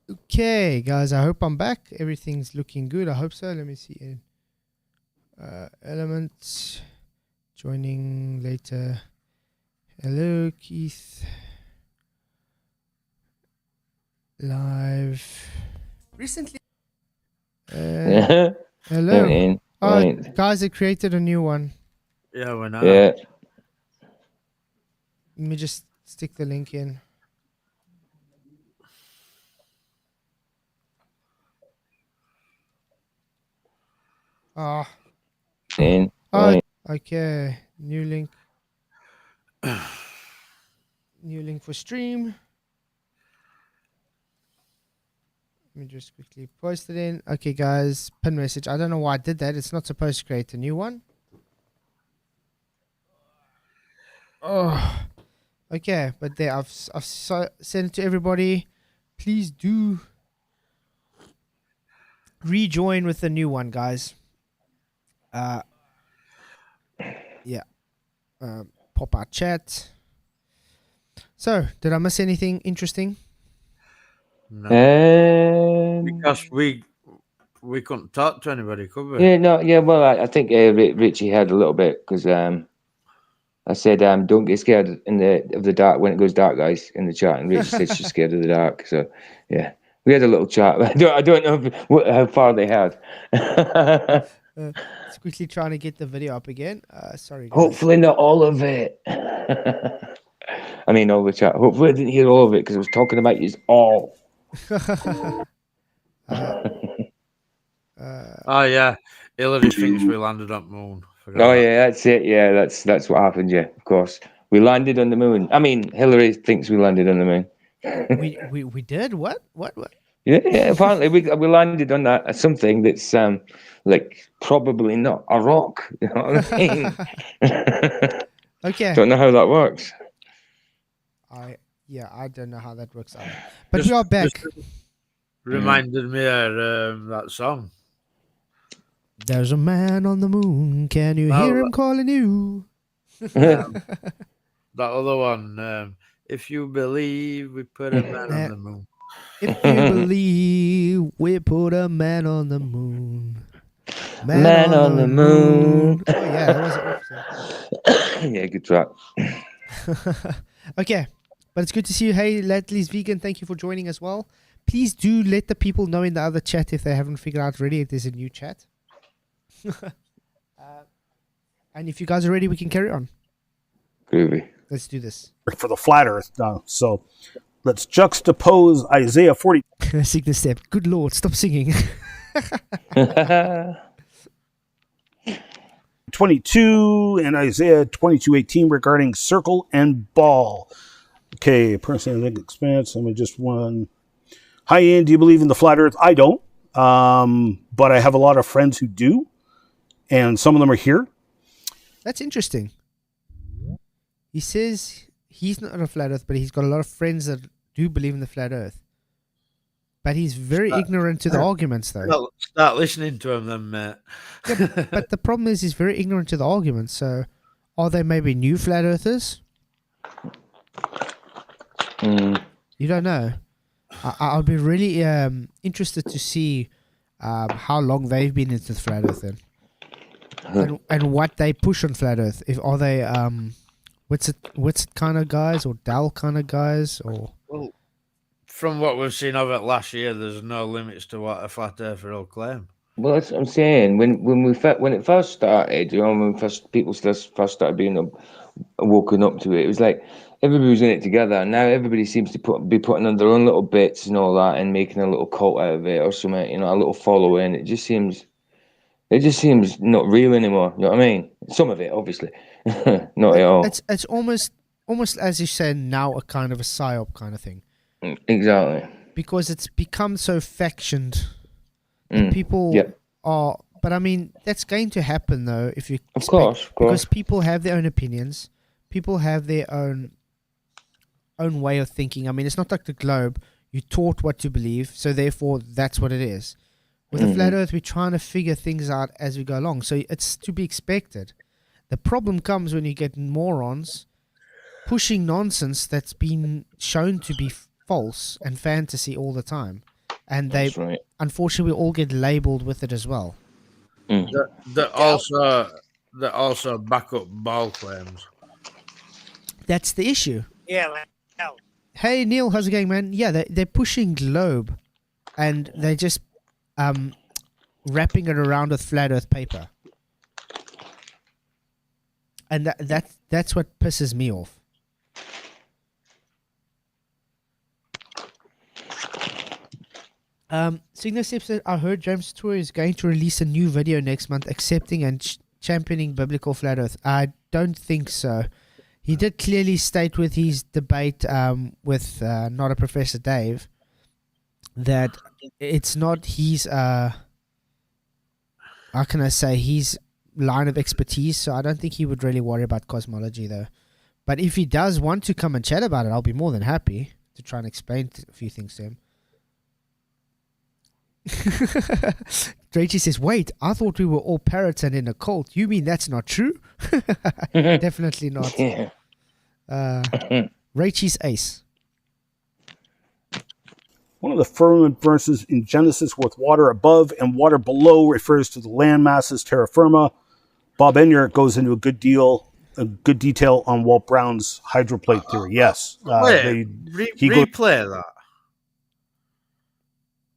Okay, guys, I hope I'm back. Everything's looking good. I hope so. Let me see. Elements joining later. Hello, Keith. Live. Recently. Yeah. Hello. Right. Guys, I created a new one. Yeah, why not? Yeah. Let me just stick the link in. Right. Okay. New link. New link for stream. Let me just quickly post it in. Okay, guys. Pin message. I don't know why I did that. It's not supposed to create a new one. Oh. Okay, but there I've sent it to everybody. Please do rejoin with the new one, guys. Yeah. Pop our chat. So, did I miss anything interesting? No. Because we couldn't talk to anybody, could we? Yeah, no, yeah. Well, I think Richie had a little bit because I said don't get scared of the dark when it goes dark, guys, in the chat, and Richie said she's scared of the dark. So yeah, we had a little chat. I don't know how far they had. Just quickly trying to get the video up again. Sorry, guys. Hopefully not all of it. I mean, all the chat. Hopefully I didn't hear all of it because I was talking about you all. Oh yeah, Hillary thinks we landed on the moon. Oh yeah, that's it. Yeah, that's what happened. Yeah, of course, we landed on the moon. I mean, Hillary thinks we landed on the moon. we did what? Yeah, apparently we landed on that something that's like probably not a rock. You know what I mean? Okay. Don't know how that works. I don't know how that works either. But we are back. Reminded me of that song. There's a man on the moon. Can you hear him calling you? That other one. If you believe we put a man on the moon. If you believe we put a man on the moon. Man on the moon. Oh yeah, that was awesome. Yeah, good track. Okay, but it's good to see you. Hey, Latly's Vegan, thank you for joining as well. Please do let the people know in the other chat if they haven't figured out already. There's a new chat. And if you guys are ready, we can carry on. Groovy. Let's do this. For the flat earth now. So let's juxtapose Isaiah 40. Sing the step. Good Lord, stop singing. 22 and Isaiah 22:18 regarding circle and ball. Okay, personally, I think expanse. Let me just one. Hi, Ian. Do you believe in the flat earth? I don't. But I have a lot of friends who do. And some of them are here. That's interesting. He says he's not a flat earth, but he's got a lot of friends that do believe in the flat earth. But he's very ignorant to the arguments, though. Start listening to him then, mate. Yeah, but the problem is he's very ignorant to the arguments. So are they maybe new flat earthers? You don't know. I'll be really interested to see how long they've been into the flat earth then. And what they push on flat earth. If are they what's it kind of guys or Dal kind of guys or well, from what we've seen of it last year, there's no limits to what a flat earther will claim. Well, that's what I'm saying. When it first started, you know, when people first started being woken up to it, it was like everybody was in it together. And now everybody seems to be putting on their own little bits and all that, and making a little cult out of it or something. You know, a little following. It just seems not real anymore. You know what I mean? Some of it, obviously, not at all. It's almost as you said now, a kind of a psyop kind of thing. Exactly. Because it's become so factioned. People are, but I mean that's going to happen though if you of course because people have their own opinions, people have their own way of thinking. I mean it's not like the globe. You're taught what to believe, so therefore that's what it is. With the flat earth, we're trying to figure things out as we go along, so it's to be expected. The problem comes when you get morons pushing nonsense that's been shown to be false and fantasy all the time. and they That's right. unfortunately all get labeled with it as well. That also back up ball claims. That's the issue. Yeah, like hell. Hey Neil, how's it going, man? Yeah, they're pushing globe, and they're just wrapping it around with flat Earth paper, and that's what pisses me off. Signal Step said, I heard James Tour is going to release a new video next month accepting and championing biblical flat Earth. I don't think so. He did clearly state with his debate with Not a Professor Dave that it's not his, how can I say, his line of expertise, so I don't think he would really worry about cosmology though. But if he does want to come and chat about it, I'll be more than happy to try and explain a few things to him. Drachy says, wait, I thought we were all parrots and in a cult. You mean that's not true? Definitely not. Yeah. Rachy's ace. One of the firmament verses in Genesis with water above and water below refers to the land masses, terra firma. Bob Enyart goes into a good detail on Walt Brown's hydroplate theory. Yes. Replay that.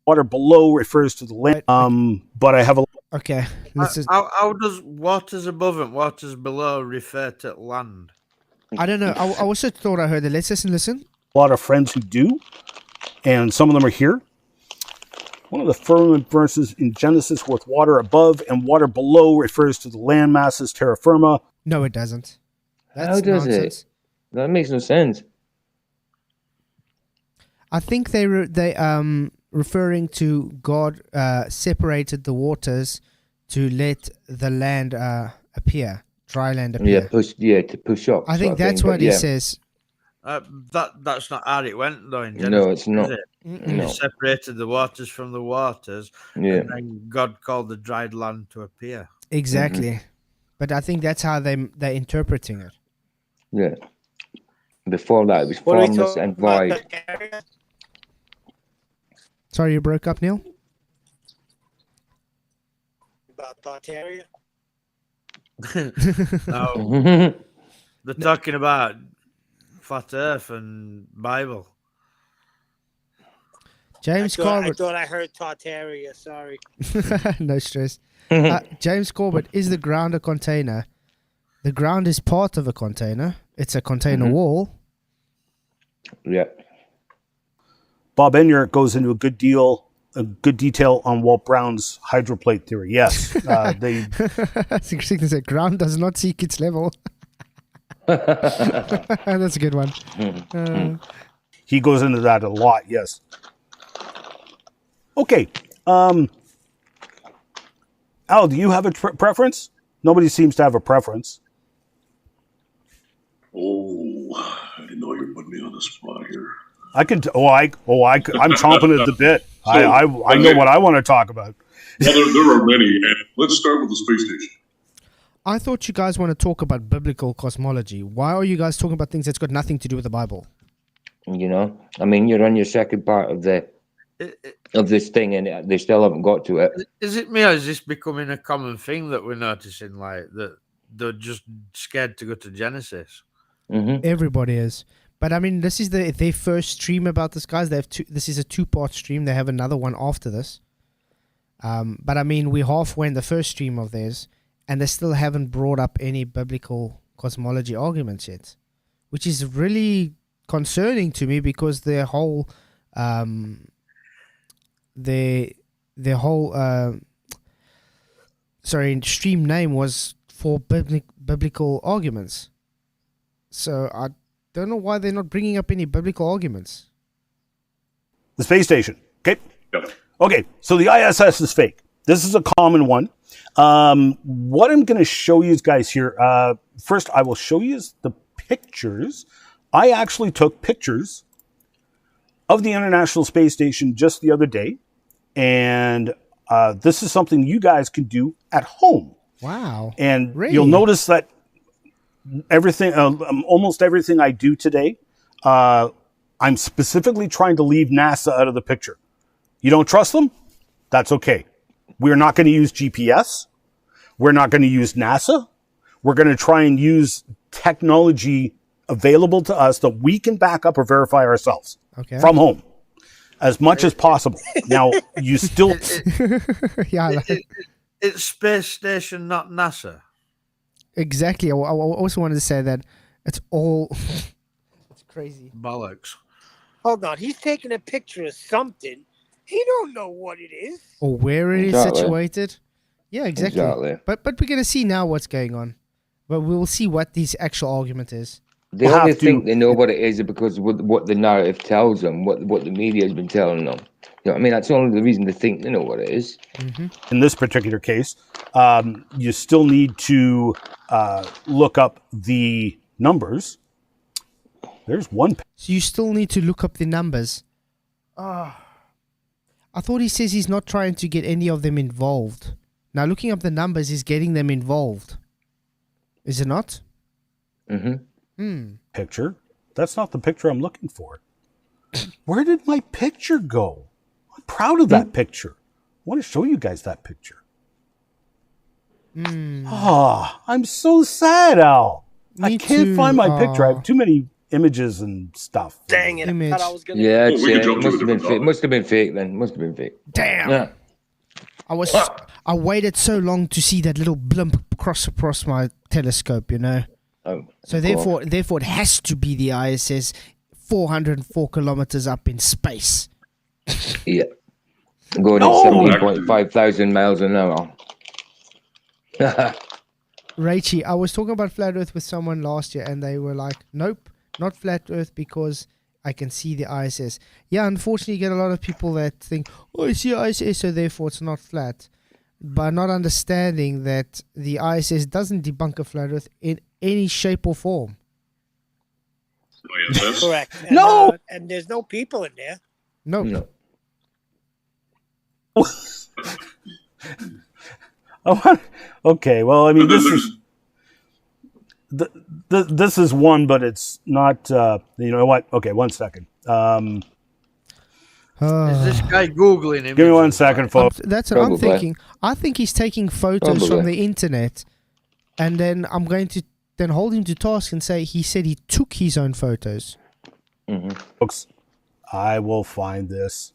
Water below refers to the land, but I have a... Okay. How does waters above and waters below refer to land? I don't know. I also thought I heard it. Let's listen. A lot of friends who do, and some of them are here. One of the firmament verses in Genesis with water above and water below refers to the land masses, terra firma. No, it doesn't. That's How does nonsense. it? That makes no sense. I think they referring to God separated the waters to let the land appear, dry land appear. To push up. I think that's what he says. That's not how it went though in Genesis. No, it's not. Is it? No. He separated the waters from the waters, Yeah. and then God called the dried land to appear. Exactly. But I think that's how they're interpreting it. Yeah. Before that, it was What are we formless talking and about? void. Sorry, you broke up, Neil? About Tartaria? No, they're talking about flat Earth and Bible. James I Corbett. thought I heard Tartaria. Sorry. No stress. James Corbett, is the ground a container? The ground is part of a container. It's a container wall. Yeah. Bob Enyart goes into a good detail on Walt Brown's hydroplate theory. Yes. That's interesting to say. Ground does not seek its level. That's a good one. He goes into that a lot, yes. Okay. Al, do you have a preference? Nobody seems to have a preference. Oh, I didn't know you were putting me on the spot here. I'm chomping at the bit. I know what I want to talk about. Well, there are many, and let's start with the space station. I thought you guys want to talk about biblical cosmology. Why are you guys talking about things that's got nothing to do with the Bible? You know, I mean, you're on your second part of this thing, and they still haven't got to it. Is it me, or is this becoming a common thing that we're noticing? Like that they're just scared to go to Genesis. Everybody is. But I mean, this is their first stream about this, guys. They have this is a 2-part stream. They have another one after this. But I mean, we're halfway in the first stream of theirs, and they still haven't brought up any biblical cosmology arguments yet, which is really concerning to me because their whole stream name was for biblical arguments. So I don't know why they're not bringing up any biblical arguments. The space station. Okay. Yep. Okay. So the ISS is fake. This is a common one. What I'm going to show you guys here. First, I will show you the pictures. I actually took pictures of the International Space Station just the other day. And this is something you guys can do at home. Wow. And really? You'll notice that everything, almost everything I do today, I'm specifically trying to leave NASA out of the picture. You don't trust them? That's okay. We're not going to use GPS. We're not going to use NASA. We're going to try and use technology available to us that we can back up or verify ourselves from home as much as possible. Now, you still... It's space station, not NASA. Exactly. I also wanted to say that it's all... it's crazy. Bollocks. Hold on. He's taking a picture of something. He don't know what it is. Or where it is situated. Yeah, exactly. But we're going to see now what's going on. But we'll see what this actual argument is. They only think they know what it is because what the narrative tells them, what the media has been telling them. You know what I mean? That's only the reason they think they know what it is. Mm-hmm. In this particular case, you still need to look up the numbers. There's one. So you still need to look up the numbers. I thought he says he's not trying to get any of them involved. Now, looking up the numbers is getting them involved. Is it not? Mm-hmm. Picture. That's not the picture I'm looking for. Where did my picture go? I'm proud of that picture. I want to show you guys that picture. I'm so sad, Al. I can't find my picture. I have too many images and stuff. Dang it. I thought I was gonna... Yeah, must have been fake then. Must have been fake. Damn. Yeah. I waited so long to see that little blimp cross across my telescope, you know. So therefore it has to be the ISS 404 kilometers up in space. Yeah. Going at 17.5 thousand miles an hour. Rachie, I was talking about flat Earth with someone last year and they were like, nope, not flat Earth because I can see the ISS. Yeah, unfortunately you get a lot of people that think, oh, I see ISS, so therefore it's not flat. By not understanding that the ISS doesn't debunk a flat Earth in any shape or form. Correct. And, No! And there's no people in there. Nope. No. Okay, well, I mean, this is one, but it's not. You know what? Okay, 1 second. Is this guy Googling him? Give me 1 second, folks. That's what I'm thinking. I think he's taking photos from the internet, and then I'm going to then hold him to task and say he said he took his own photos. Mm-hmm. Folks, I will find this.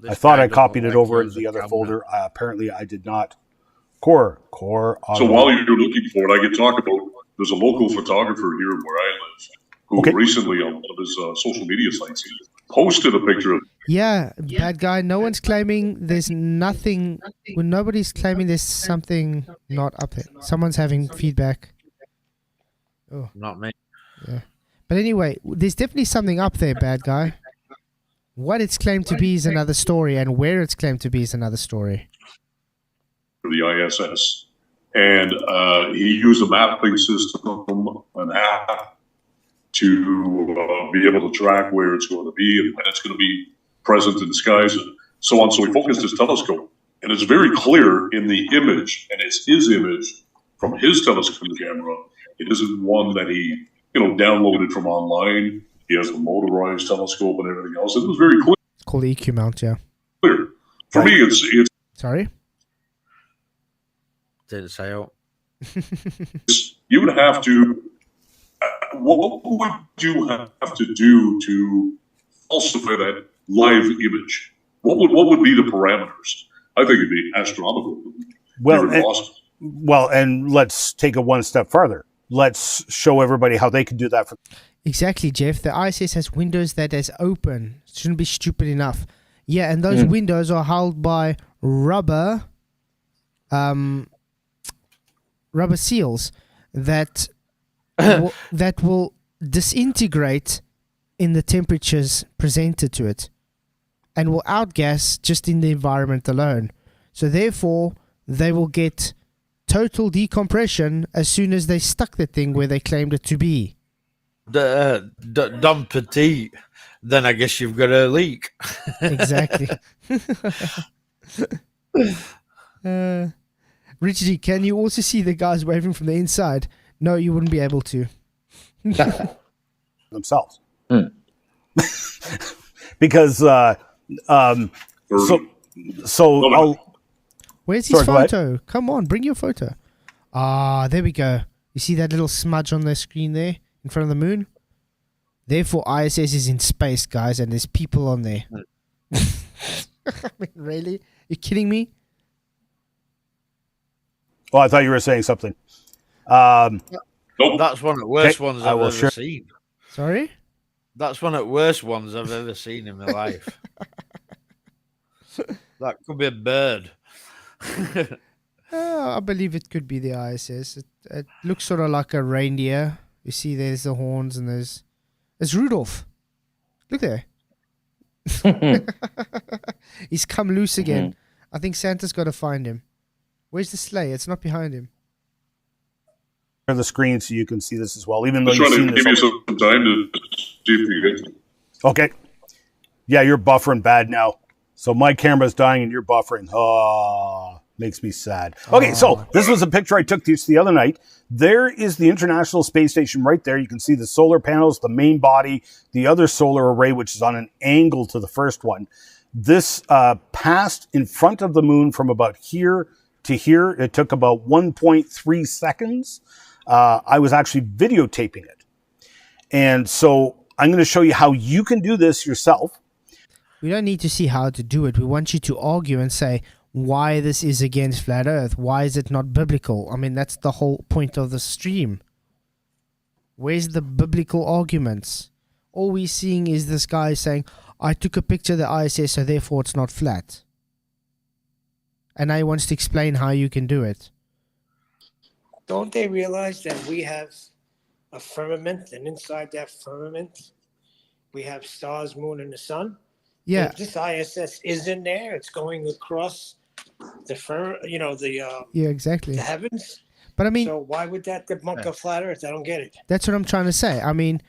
I thought I copied it over in the other folder. Apparently, I did not. Core. So while you're looking for it, I can talk about. There's a local photographer here where I live who recently on one of his social media sites he posted a picture of. Yeah, bad guy. No one's claiming there's nothing. Well, nobody's claiming there's something not up there. Someone's having feedback. Oh, not me. Yeah, but anyway, there's definitely something up there, bad guy. What it's claimed to be is another story, and where it's claimed to be is another story. The ISS, and he used a mapping system, an app, to be able to track where it's going to be and when it's going to be present in the skies and so on. So he focused his telescope, and it's very clear in the image, and it's his image from his telescope camera. It isn't one that he, downloaded from online. He has a motorized telescope and everything else. It was very clear. It's called the EQ mount, yeah. Clear. For me, it's Sorry? Didn't say out. you would have to. What would you have to do to falsify that live image? What would be the parameters? I think it'd be astronomical. Well, and let's take it one step further. Let's show everybody how they can do that. Exactly, Jeff. The ISS has windows that is open. Shouldn't be stupid enough. Yeah, and those windows are held by rubber seals that that will disintegrate in the temperatures presented to it and will outgas just in the environment alone. So therefore, they will get total decompression as soon as they stuck the thing where they claimed it to be. Dumb petite. Then I guess you've got a leak. Exactly. Richie, can you also see the guys waving from the inside? No, you wouldn't be able to. Themselves. Because version. So No, I'll. Where's his Sorry, go ahead. photo? Come on, bring your photo. Ah, there we go. You see that little smudge on the screen there in front of the moon? Therefore, ISS is in space, guys, and there's people on there. I mean, really? You kidding me? Oh, I thought you were saying something. Nope. That's one of the worst Okay, ones I I've will ever share- seen. Sorry? That's one of the worst ones I've ever seen in my life. That could be a bird. I believe it could be the ISS. It looks sort of like a reindeer. You see, there's the horns and there's... It's Rudolph. Look there. He's come loose again. I think Santa's got to find him. Where's the sleigh? It's not behind him. The screen so you can see this as well, even though Just you've trying seen to this. give you some time to see if you get it. Okay. Yeah, you're buffering bad now. So my camera's dying and you're buffering. Oh, makes me sad. Okay, so this was a picture I took just the other night. There is the International Space Station right there. You can see the solar panels, the main body, the other solar array, which is on an angle to the first one. This passed in front of the moon from about here to here. It took about 1.3 seconds. I was actually videotaping it. And so I'm going to show you how you can do this yourself. We don't need to see how to do it. We want you to argue and say why this is against flat Earth. Why is it not biblical? I mean, that's the whole point of the stream. Where's the biblical arguments? All we're seeing is this guy saying, I took a picture of the ISS, so therefore it's not flat. And now he wants to explain how you can do it. Don't they realize that we have a firmament, and inside that firmament, we have stars, moon, and the sun? Yeah. If this ISS is in there, it's going across the Yeah, exactly. the heavens. But I mean, So why would that debunk a flat Earth? I don't get it. that's what I'm trying to say. I mean,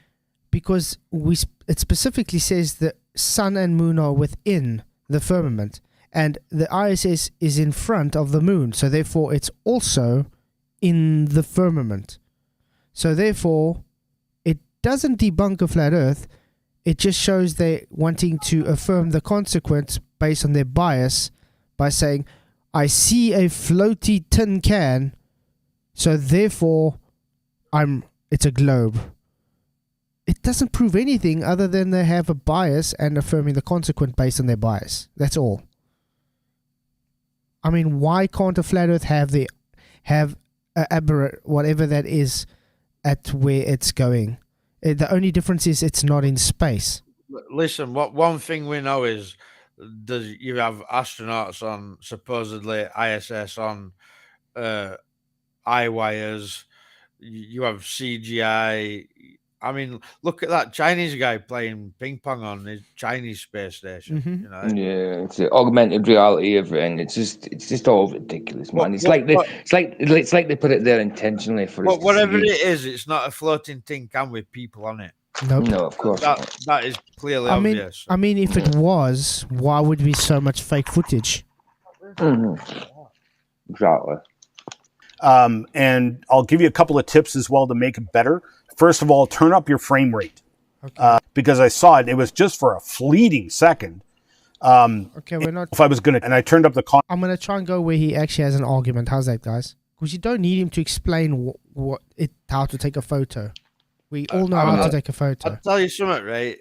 because it specifically says the sun and moon are within the firmament, and the ISS is in front of the moon, so therefore it's also in the firmament. So therefore, it doesn't debunk a flat Earth. It just shows they're wanting to affirm the consequence based on their bias by saying, I see a floaty tin can, so therefore it's a globe. It doesn't prove anything other than they have a bias and affirming the consequence based on their bias. That's all. I mean, why can't a flat Earth have a aberrant, whatever that is, at where it's going? The only difference is it's not in space. Listen, one thing we know is you have astronauts on supposedly ISS on eye wires. You have CGI. I mean, look at that Chinese guy playing ping pong on his Chinese space station. Mhm. You know, Yeah, it's augmented reality, everything. It's just all ridiculous, man. It's like they put it there intentionally for us to whatever see. it is, it's not a floating tin can with people on it. Nope. No, of course not. That is clearly I mean, obvious. if it was, why would be so much fake footage? Exactly. And I'll give you a couple of tips as well to make it better. First of all, turn up your frame rate. Okay. Because I saw it. It was just for a fleeting second. Okay, we're not. If I was going to, and I turned up the I'm gonna try and go where he actually has an argument. How's that, guys? Because you don't need him to explain how to take a photo. We all know how to take a photo. I'll tell you something, right?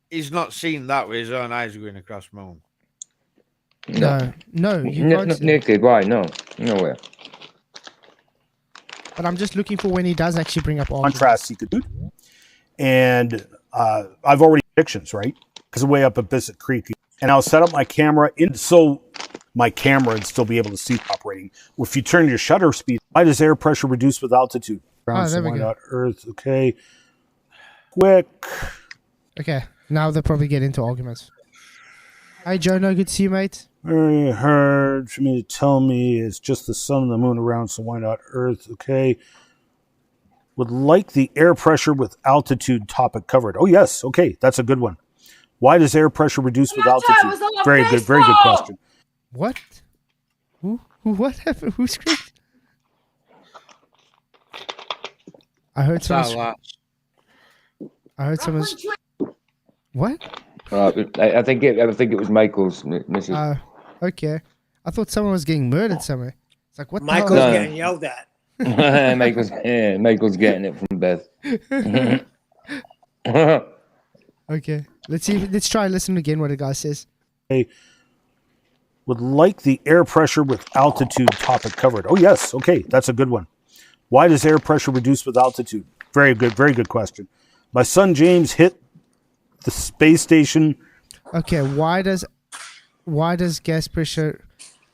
He's not seen that with his own eyes going across the moon. No, you can't. see it. Naked, why? No way. But I'm just looking for when he does actually bring up arguments. contrast you could do. And I've already predictions, right? Because way up at Bissett Creek. And I'll set up my camera so my camera and still be able to see operating. If you turn your shutter speed, why does air pressure reduce with altitude? Oh, there we why go. not Earth? Okay. Quick. Okay, now they'll probably get into arguments. Hi, Jono. Good to see you, mate. Very hard for me to tell me it's just the sun and the moon around, so why not Earth? Okay. Would like the air pressure with altitude topic covered. Oh, yes. Okay, that's a good one. Why does air pressure reduce with altitude? Very good question. What? Who? What happened? Who screamed? I heard someone. I heard someone. What? I think it was Michael's missus. Okay. I thought someone was getting murdered somewhere. It's like, what the Michael's hell? getting yelled at. Michael's getting it from Beth. Okay. Let's try and listen again what the guy says. Would like the air pressure with altitude topic covered. Oh, yes. Okay, that's a good one. Why does air pressure reduce with altitude? Very good question. My son James hit the space station. Okay, why does gas pressure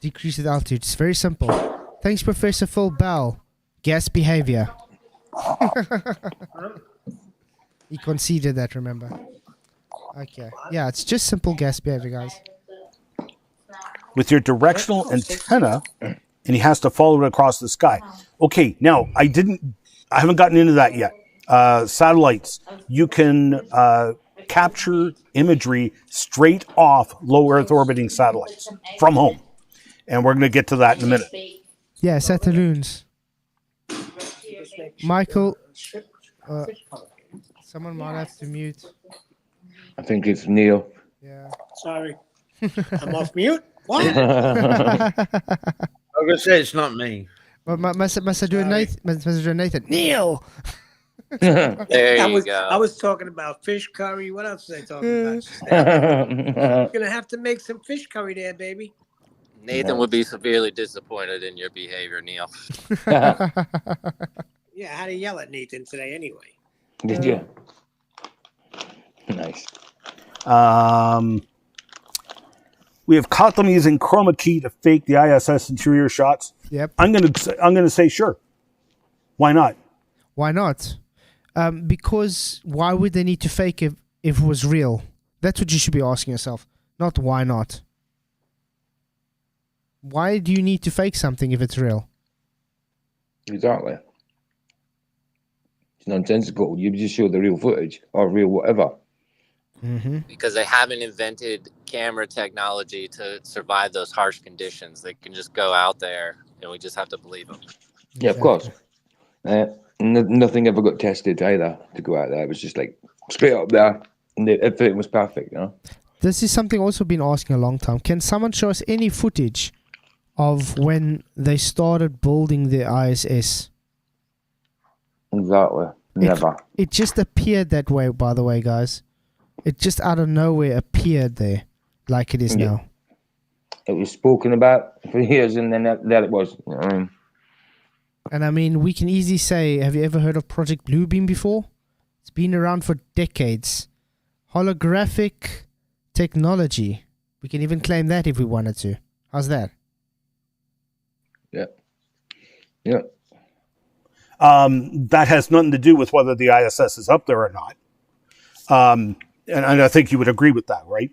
decrease with altitude? It's very simple. Thanks, Professor Phil Bell. Gas behavior. He conceded that, remember? Okay. Yeah, it's just simple gas behavior, guys. With your directional antenna, and he has to follow it across the sky. Okay, now I haven't gotten into that yet. Satellites, you can capture imagery straight off low Earth orbiting satellites from home, and we're going to get to that in a minute. Yeah, Saturns. Michael, someone might have to mute. I think it's Neil. Yeah. Sorry. I'm off mute. What? I'm gonna say it's not me. Well, must I do a Nathan? Neil. There you go. I was talking about fish curry. What else was I talking about? Gonna have to make some fish curry there, baby. Nathan would be severely disappointed in your behavior, Neil. Yeah, I had to yell at Nathan today anyway. Did you? Nice. We have caught them using chroma key to fake the ISS interior shots. Yep. I'm gonna say sure. Why not? Why not? Because why would they need to fake if it was real? That's what you should be asking yourself. Not why not. Why do you need to fake something if it's real? Exactly. It's nonsensical. You just show the real footage or real whatever. Mm-hmm. Because they haven't invented camera technology to survive those harsh conditions. They can just go out there, and we just have to believe them. Yeah, of course. Nothing ever got tested either to go out there. It was just like straight up there, and everything was perfect, you know. This is something also been asking a long time. Can someone show us any footage of when they started building the ISS? Exactly. Never. It just appeared that way, by the way, guys. It just out of nowhere appeared there, like it is now. It was spoken about for years, and then there it was. You know what I mean? And I mean, we can easily say, have you ever heard of Project Bluebeam before? It's been around for decades. Holographic technology. We can even claim that if we wanted to. How's that? Yeah. Yeah. That has nothing to do with whether the ISS is up there or not. And I think you would agree with that, right?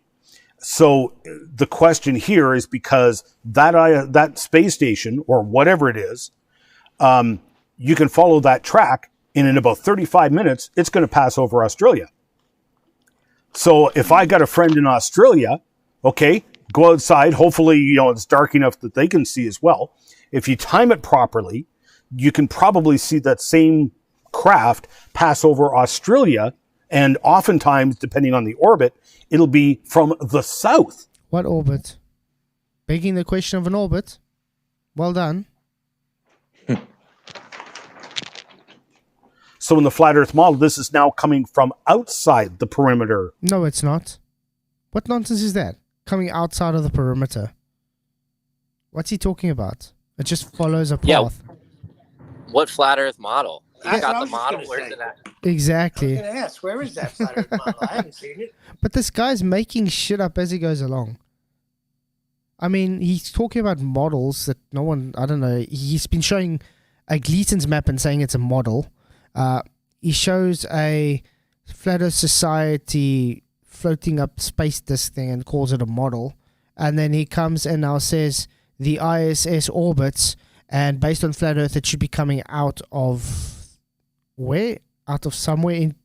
So the question here is because that space station or whatever it is, you can follow that track, and in about 35 minutes, it's going to pass over Australia. So if I got a friend in Australia, okay, go outside. Hopefully, it's dark enough that they can see as well. If you time it properly, you can probably see that same craft pass over Australia. And oftentimes, depending on the orbit, it'll be from the south. What orbit? Begging the question of an orbit. Well done. So in the flat Earth model, this is now coming from outside the perimeter. No, it's not. What nonsense is that? Coming outside of the perimeter. What's he talking about? It just follows a path. Yeah. What flat Earth model? You That's what I got the was just model. gonna Where's say. it at? Exactly. I'm gonna ask, where is that flat Earth model? I haven't seen it. But this guy's making shit up as he goes along. I mean, he's talking about models that no one, I don't know, he's been showing a Gleason's map and saying it's a model. He shows a Flat Earth Society floating up space disk thing and calls it a model. And then he comes and now says the ISS orbits, and based on Flat Earth, it should be coming out of where? Out of somewhere in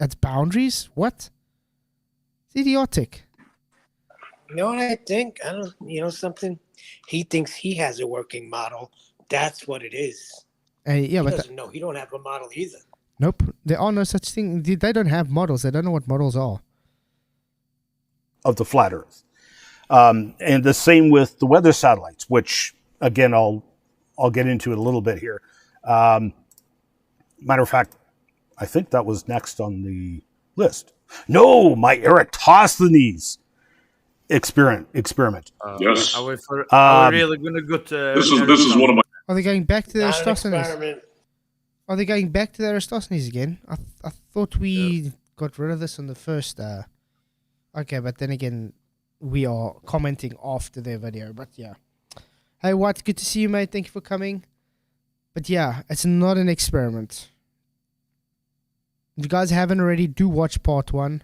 its boundaries? What? It's idiotic. You know what I think? I don't. Something. He thinks he has a working model. That's what it is. Yeah, He but doesn't know. He don't have a model either. nope. There are no such thing. They don't have models. They don't know what models are. of the flat Earth. And the same with the weather satellites, which again I'll get into it a little bit here. Matter of fact, I think that was next on the list. No, my Eratosthenes experiment. Yes. Are we really going to go to? This is one of my. Are they going back to the Not an Eratosthenes? experiment. Are they going back to the Eratosthenes again? I thought we got rid of this on the first. Okay, but then again, we are commenting after their video. But yeah. Hey, White, good to see you, mate. Thank you for coming. But yeah, it's not an experiment. If you guys haven't already, do watch part 1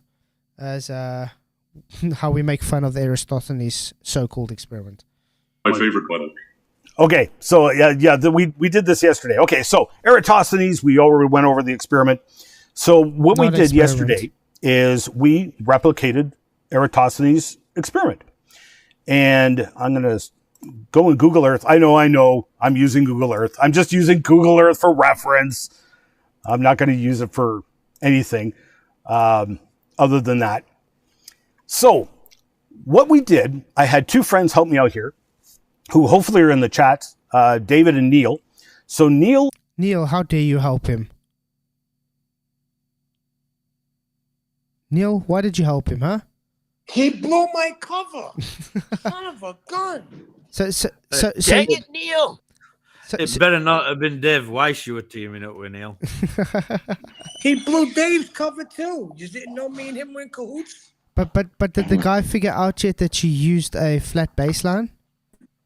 as how we make fun of the Eratosthenes so-called experiment. My favorite button. Okay, so we did this yesterday. Okay, so Eratosthenes, we already went over the experiment. So what we did yesterday is we replicated Eratosthenes' experiment. And I'm going to go in Google Earth. I know, I'm using Google Earth. I'm just using Google Earth for reference. I'm not going to use it for anything other than that. So what we did, I had 2 friends help me out here who hopefully are in the chat, David and Neil. So Neil, how dare you help him? Neil, why did you help him, huh? He blew my cover. Son of a gun. So Dang it, Neil! It better not have been Dave Weiss you were teaming up with, Neil. He blew Dave's cover too. You didn't know me and him were in cahoots? But did the guy figure out yet that you used a flat baseline?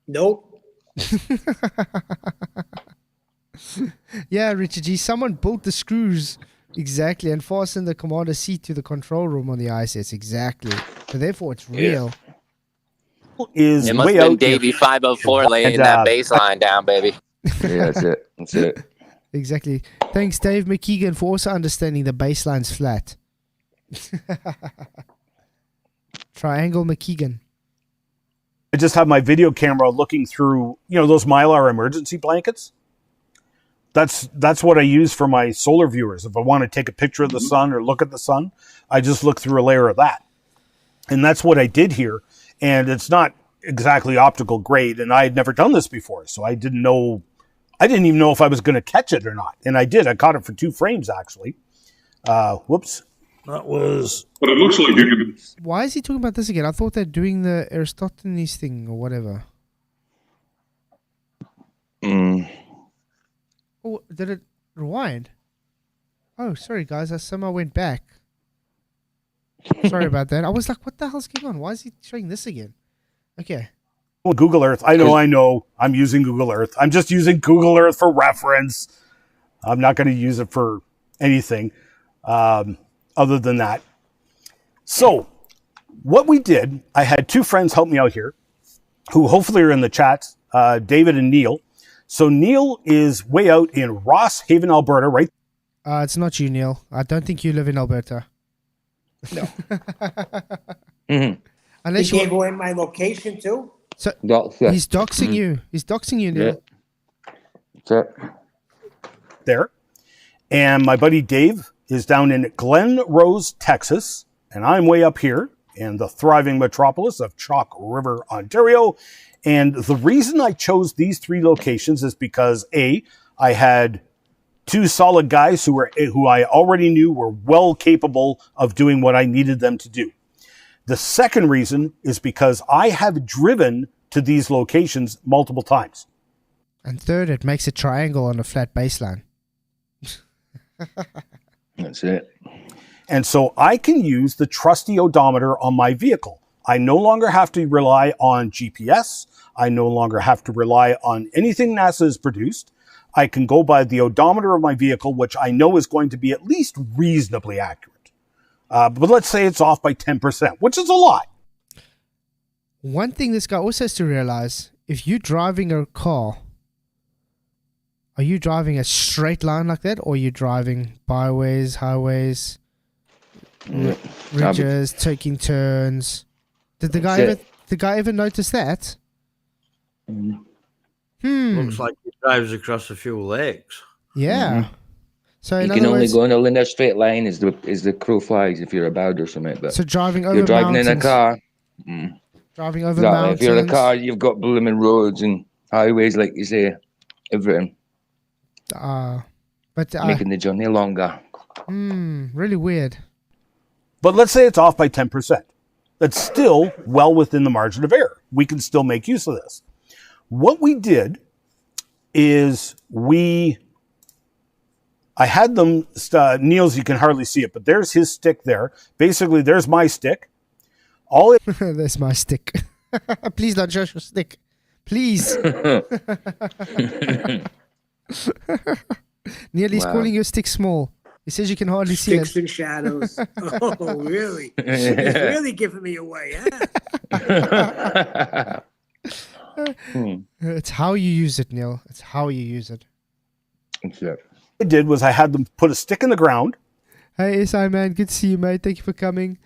Nope. Yeah, Richard G. Someone built the screws exactly and fastened the commander seat to the control room on the ISS exactly. So therefore, it's real. is It must way have been out Davey 504 laying that baseline down, baby. Yeah, that's it. Exactly. Thanks, Dave McKeegan, for also understanding the baseline's flat. Triangle McKeegan. I just have my video camera looking through, those Mylar emergency blankets. That's what I use for my solar viewers. If I want to take a picture of the sun or look at the sun, I just look through a layer of that. And that's what I did here. And it's not exactly optical grade, and I had never done this before, so I didn't even know if I was going to catch it or not. And I did. I caught it for 2 frames, actually. Whoops. That was... But it looks like you could... Why is he talking about this again? I thought they're doing the Eratosthenes thing or whatever. Oh, did it rewind? Oh, sorry, guys. I somehow went back. Sorry about that. I was like, what the hell's going on? Why is he showing this again? Okay. Well, Google Earth. I know. I'm using Google Earth. I'm just using Google Earth for reference. I'm not going to use it for anything other than that. So what we did, I had 2 friends help me out here who hopefully are in the chat, David and Neil. So Neil is way out in Ross Haven, Alberta, right? It's not you, Neil. I don't think you live in Alberta. No. Mm-hmm. Unless He you gave away my location too? So Doctor. he's doxing you. He's doxing you, Neil. That's it. There. And my buddy Dave is down in Glen Rose, Texas. And I'm way up here in the thriving metropolis of Chalk River, Ontario. And the reason I chose these 3 locations is because I had 2 solid guys who I already knew were well capable of doing what I needed them to do. The second reason is because I have driven to these locations multiple times. And third, it makes a triangle on a flat baseline. That's it. And so I can use the trusty odometer on my vehicle. I no longer have to rely on GPS. I no longer have to rely on anything NASA has produced. I can go by the odometer of my vehicle, which I know is going to be at least reasonably accurate. But let's say it's off by 10%, which is a lot. One thing this guy also has to realize, if you're driving a car, are you driving a straight line like that, or are you driving byways, highways, ridges, taking turns? Did the guy ever notice that? Looks like he drives across a few lakes. Yeah. So You in can other only words, go in a linear straight line as the crow flies if you're a bird or something. But so driving if over you're driving mountains, in a car, driving over exactly. If you're in a mountains. car, you've got blooming roads and highways, like you say, everything, But making the journey longer. really weird. But let's say it's off by 10%. That's still well within the margin of error. We can still make use of this. What we did is I had them, Neil's, you can hardly see it, but there's his stick there. Basically, there's my stick. All it There's my stick. Please don't show your stick. Please. Neil, he's Wow. calling your stick small. He says you can hardly see Sticks it. and shadows. Oh, really? He's really giving me away, huh? It's how you use it, Neil. It's how you use it. did was I had them put a stick in the ground, Hey, SI man, good to see you, mate. Thank you for coming.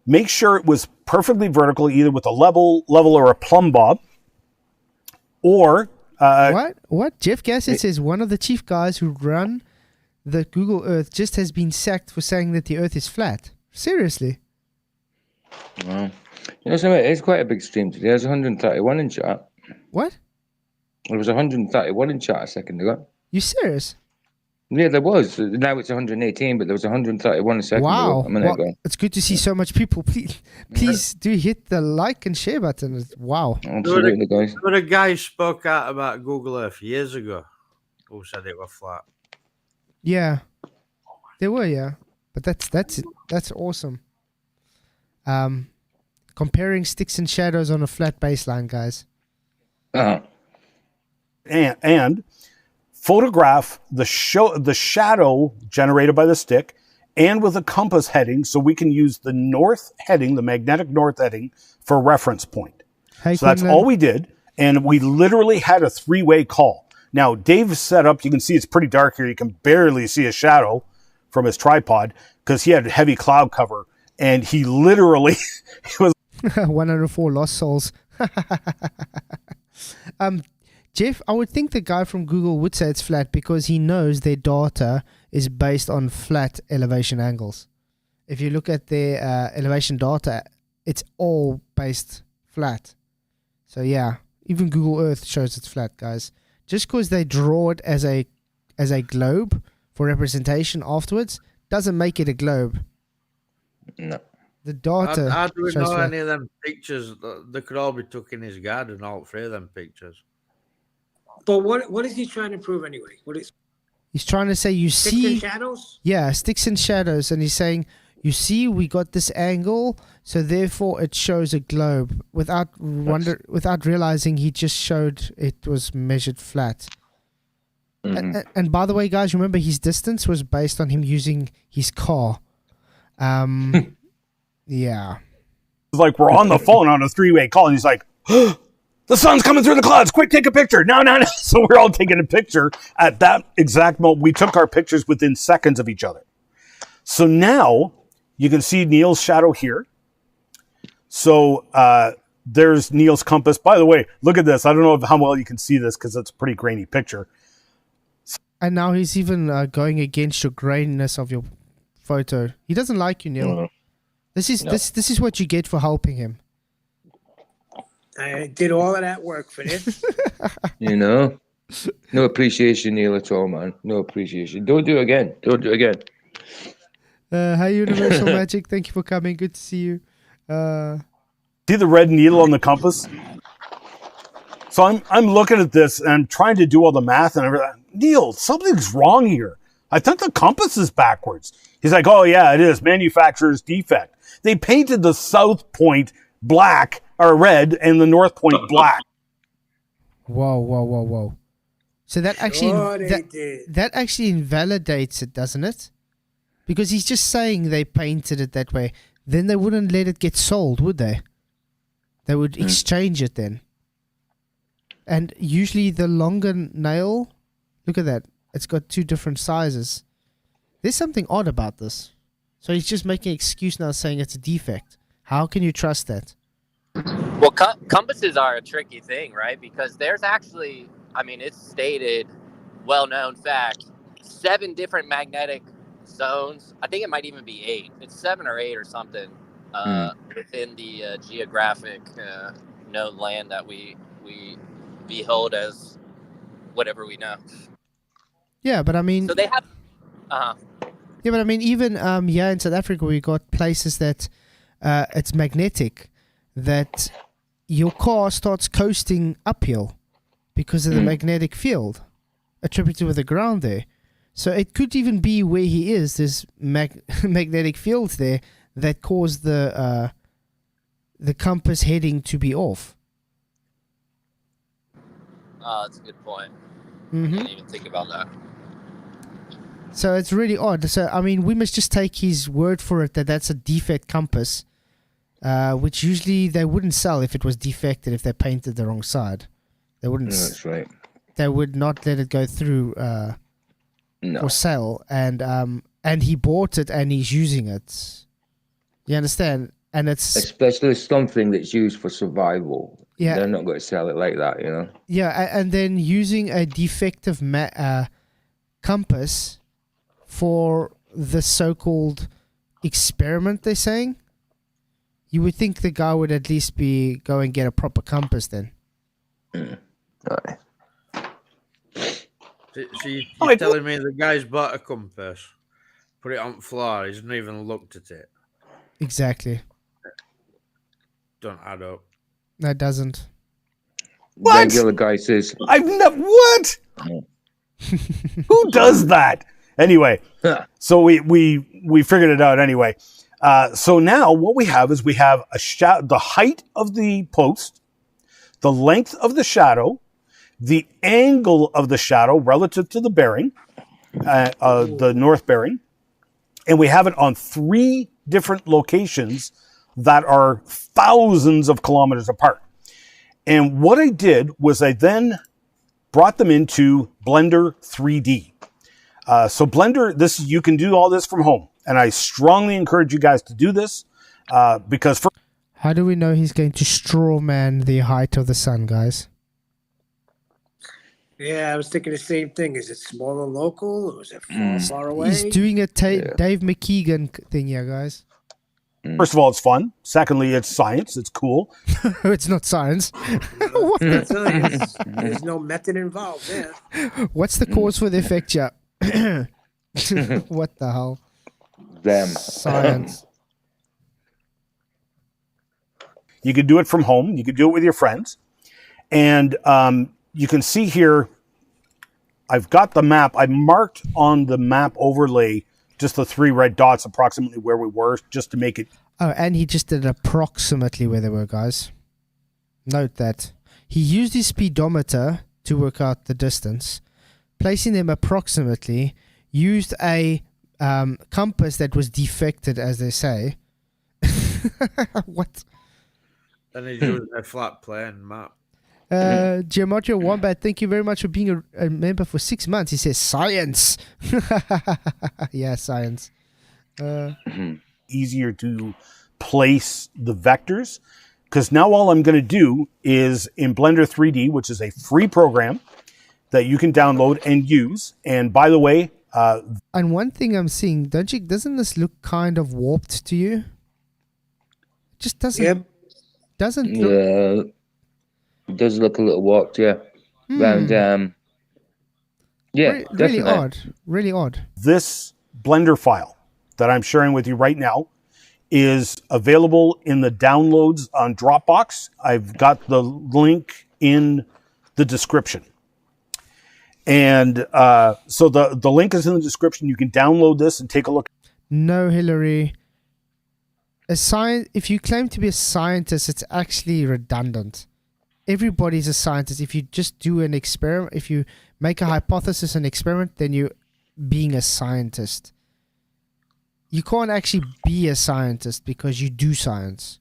make sure it was perfectly vertical, either with a level or a plumb bob, or What? Jeff Gassett says one of the chief guys who run the Google Earth just has been sacked for saying that the Earth is flat. Seriously? Wow. You know something? It's quite a big stream today. There's 131 in chat. What? There was 131 in chat a second ago. You serious? Yeah, there was. Now it's 118, but there was 131 a second Wow. ago. A minute ago. It's good to see so much people. Please do hit the like and share button. Wow. Absolutely, guys. But a guy spoke out about Google Earth years ago who said it was flat. Yeah. There were, yeah. But that's awesome. Comparing sticks and shadows on a flat baseline, guys. Uh-huh. and photograph the shadow generated by the stick, and with a compass heading, so we can use the north heading, the magnetic north heading, for a reference point. Hey, So that's Quinlan. all we did, and we literally had a three-way call. Now, Dave's set up, you can see it's pretty dark here. You can barely see a shadow from his tripod because he had heavy cloud cover, and he literally was 104 lost souls. Jeff, I would think the guy from Google would say it's flat because he knows their data is based on flat elevation angles. If you look at their elevation data, it's all based flat. So yeah, even Google Earth shows it's flat, guys. Just because they draw it as a globe for representation afterwards doesn't make it a globe. No. The data. How do we shows know flat. any of them pictures? They could all be took in his garden, all three of them pictures. But what is he trying to prove anyway? What is He's trying to say you sticks see. and shadows? Yeah, sticks and shadows, and he's saying, you see, we got this angle, so therefore it shows a globe. Without realizing, he just showed it was measured flat. And by the way, guys, remember his distance was based on him using his car. Yeah. like, we're on the phone on a three-way call, and he's like, the sun's coming through the clouds. Quick, take a picture. No. So we're all taking a picture at that exact moment. We took our pictures within seconds of each other. So now you can see Neil's shadow here. So there's Neil's compass. By the way, look at this. I don't know how well you can see this because it's a pretty grainy picture. And now he's even going against your graininess of your photo. He doesn't like you, Neil. This is what you get for helping him. I did all of that work for this. You know? No appreciation, Neil, at all, man. No appreciation. Don't do it again. Don't do it again. Hey, Universal Magic. Thank you for coming. Good to see you. See the red needle on the compass? So I'm looking at this and I'm trying to do all the math and everything. Neil, something's wrong here. I think the compass is backwards. He's like, oh yeah, it is. Manufacturer's defect. They painted the south point black or red and the north point black. Whoa. So that actually that actually invalidates it, doesn't it? Because he's just saying they painted it that way. Then they wouldn't let it get sold, would they? They would exchange it then. And usually the longer nail, look at that. It's got two different sizes. There's something odd about this. So he's just making an excuse now saying it's a defect. How can you trust that? Well, compasses are a tricky thing, right? Because there's actually, I mean, it's stated, well-known fact 7 different magnetic zones. I think it might even be 8. It's 7 or 8 or something within the geographic known land that we behold as whatever we know. Yeah, but I mean, So they have. yeah, but I mean, even here in South Africa, we got places that it's magnetic, that your car starts coasting uphill because of the magnetic field attributed with the ground there. So it could even be where he is. There's magnetic fields there that cause the compass heading to be off. That's a good point. Mm-hmm. I didn't even think about that. So it's really odd. So, I mean, we must just take his word for it that that's a defect compass, which usually they wouldn't sell if it was defected, if they painted the wrong side. They wouldn't. No, that's right. They would not let it go through for sale. And he bought it and he's using it. You understand? And it's... Especially something that's used for survival. Yeah. They're not going to sell it like that, you know? Yeah, and then using a defective compass for the so-called experiment, they're saying, you would think the guy would at least go and get a proper compass then. Right. So you're telling me the guy's bought a compass, put it on the floor, he's not even looked at it? Exactly. Don't add up. That doesn't. What? Regular guy says... I've never... What? Who does that? Anyway, so we figured it out anyway. So now what we have is we have the height of the post, the length of the shadow, the angle of the shadow relative to the bearing, the north bearing, and we have it on 3 different locations that are thousands of kilometers apart. And what I did was I then brought them into Blender 3D. So Blender, you can do all this from home. And I strongly encourage you guys to do this because... How do we know he's going to straw man the height of the sun, guys? Yeah, I was thinking the same thing. Is it small and local, or is it far away? He's doing a Dave McKeegan thing here, guys. First of all, it's fun. Secondly, it's science. It's cool. It's not science. It's science. There's no method involved there. What's the cause for the effect, yeah? What the hell? Them. Science. You could do it from home. You could do it with your friends. And you can see here, I've got the map. I marked on the map overlay just the 3 red dots approximately where we were, just to make it... Oh, and he just did approximately where they were, guys. Note that. He used his speedometer to work out the distance, placing them approximately, used a compass that was defected, as they say. What? Then he's using a flat plane map. Geometria Wombat, thank you very much for being a member for 6 months. He says science. Yeah, science. Easier to place the vectors, because now all I'm going to do is in Blender 3D, which is a free program that you can download and use. And by the way, and one thing I'm seeing, doesn't this look kind of warped to you? It just doesn't. Yep. Doesn't look. Yeah, it does look a little warped, yeah. Around, yeah, Really definitely. odd. Really odd. this Blender file that I'm sharing with you right now is available in the downloads on Dropbox. I've got the link in the description. And so the link is in the description. You can download this and take a look. No, Hillary. If you claim to be a scientist, it's actually redundant. Everybody's a scientist. If you just do an experiment, if you make a hypothesis and experiment, then you're being a scientist. You can't actually be a scientist because you do science.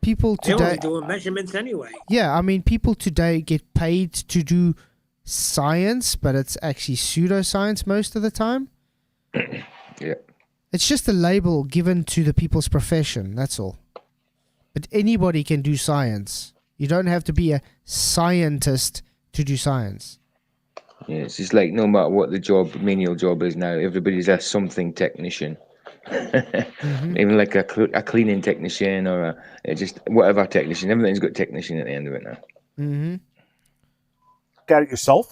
People They're today... only doing measurements anyway. Yeah, I mean, people today get paid to do science, but it's actually pseudoscience most of the time. Yeah. It's just a label given to the people's profession, that's all. But anybody can do science. You don't have to be a scientist to do science. Yeah, it's just like no matter what the menial job is now, everybody's a something technician. Even like a cleaning technician or just whatever technician. Everything's got technician at the end of it now. Look at it yourself.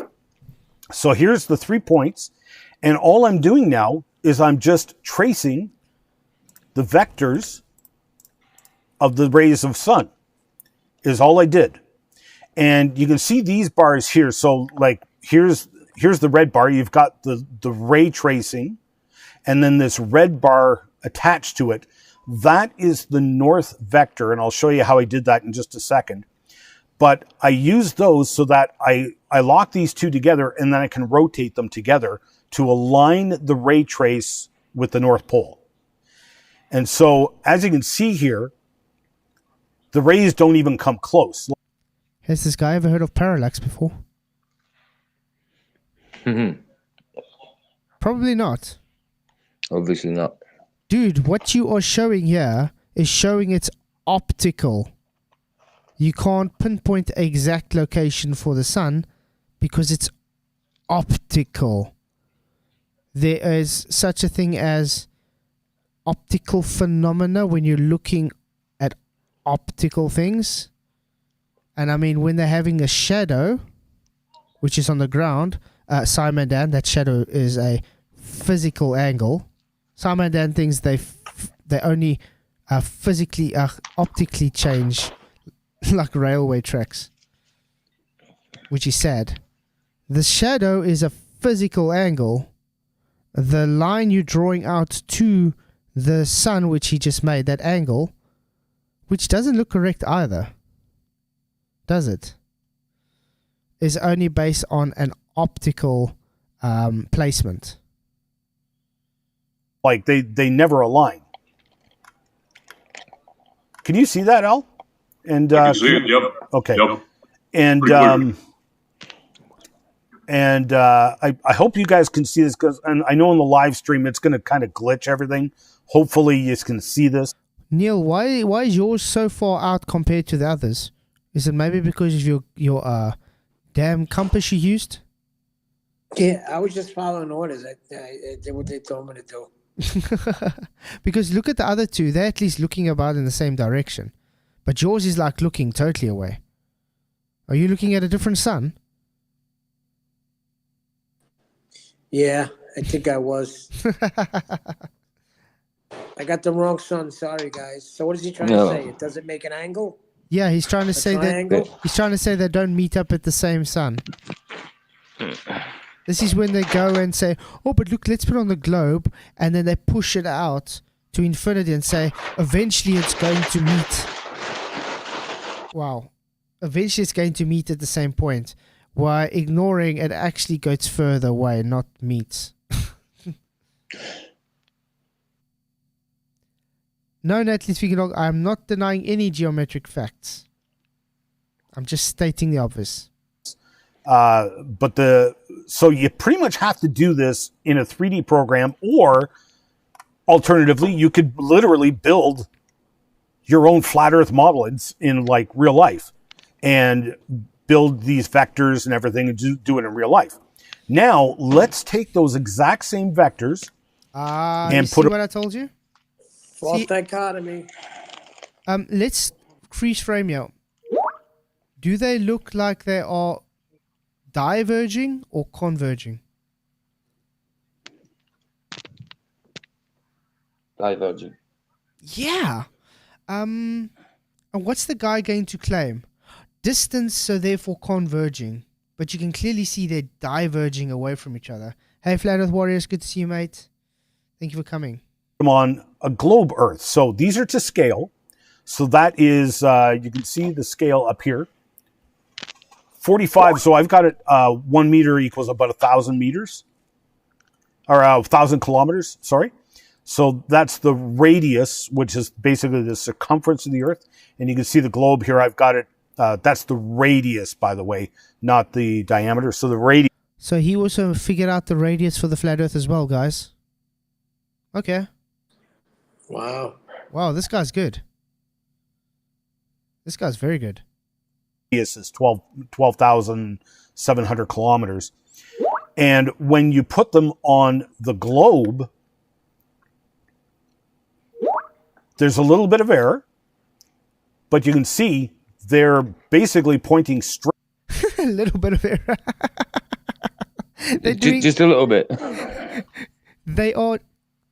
So here's the 3 points. And all I'm doing now is I'm just tracing the vectors of the rays of sun is all I did. And you can see these bars here. So like here's the red bar. You've got the ray tracing and then this red bar attached to it. That is the north vector. And I'll show you how I did that in just a second. But I use those so that I lock these two together and then I can rotate them together to align the ray trace with the North Pole. And so, as you can see here, the rays don't even come close. Has this guy ever heard of parallax before? Probably not. Obviously not. Dude, what you are showing here is showing it's optical. You can't pinpoint the exact location for the sun because it's optical. There is such a thing as optical phenomena when you're looking at optical things. And I mean, when they're having a shadow, which is on the ground, Simon Dan, that shadow is a physical angle. Simon Dan thinks they only physically, optically change like railway tracks, which is sad. The shadow is a physical angle. The line you're drawing out to the sun, which he just made, that angle, which doesn't look correct either, does it? Is only based on an optical placement. Like they never align. Can you see that, Al? And I can see it. Yep. Okay. Yep. And I hope you guys can see this because I know in the live stream it's going to kind of glitch everything. Hopefully you can see this. Neil, why is yours so far out compared to the others? Is it maybe because of your damn compass you used? Yeah, I was just following orders. I did what they told me to do. Because look at the other two. They're at least looking about in the same direction. But yours is like looking totally away. Are you looking at a different sun? Yeah, I think I was. I got the wrong sun. Sorry, guys. So what is he trying to say? It doesn't make an angle? Yeah, he's trying to say that they don't meet up at the same sun. This is when they go and say, oh, but look, let's put on the globe, and then they push it out to infinity and say, eventually it's going to meet. Wow. Eventually it's going to meet at the same point. While ignoring it actually goes further away, not meets. No, Natalie speaking, I'm not denying any geometric facts. I'm just stating the obvious. So you pretty much have to do this in a 3D program, or alternatively, you could literally build your own flat Earth model in like real life and build these vectors and everything and do it in real life. Now, let's take those exact same vectors and put what I told you? False dichotomy. Let's freeze frame here. Do they look like they are diverging or converging? Diverging. Yeah. And what's the guy going to claim? Distance, so therefore converging. But you can clearly see they're diverging away from each other. Hey, Flat Earth Warriors, good to see you, mate. Thank you for coming. On a globe Earth. So these are to scale. So that is, you can see the scale up here. 45, so I've got it, 1 meter equals about 1,000 meters. Or 1,000 kilometers, sorry. So that's the radius, which is basically the circumference of the Earth. And you can see the globe here, I've got it, that's the radius, by the way, not the diameter. So the radius. So he also figured out the radius for the flat Earth as well, guys. Okay. Wow. Wow, this guy's good. This guy's very good. Is 12,700 kilometers. And when you put them on the globe, there's a little bit of error, but you can see they're basically pointing straight. A little bit of error. They're doing, Just a little bit. they are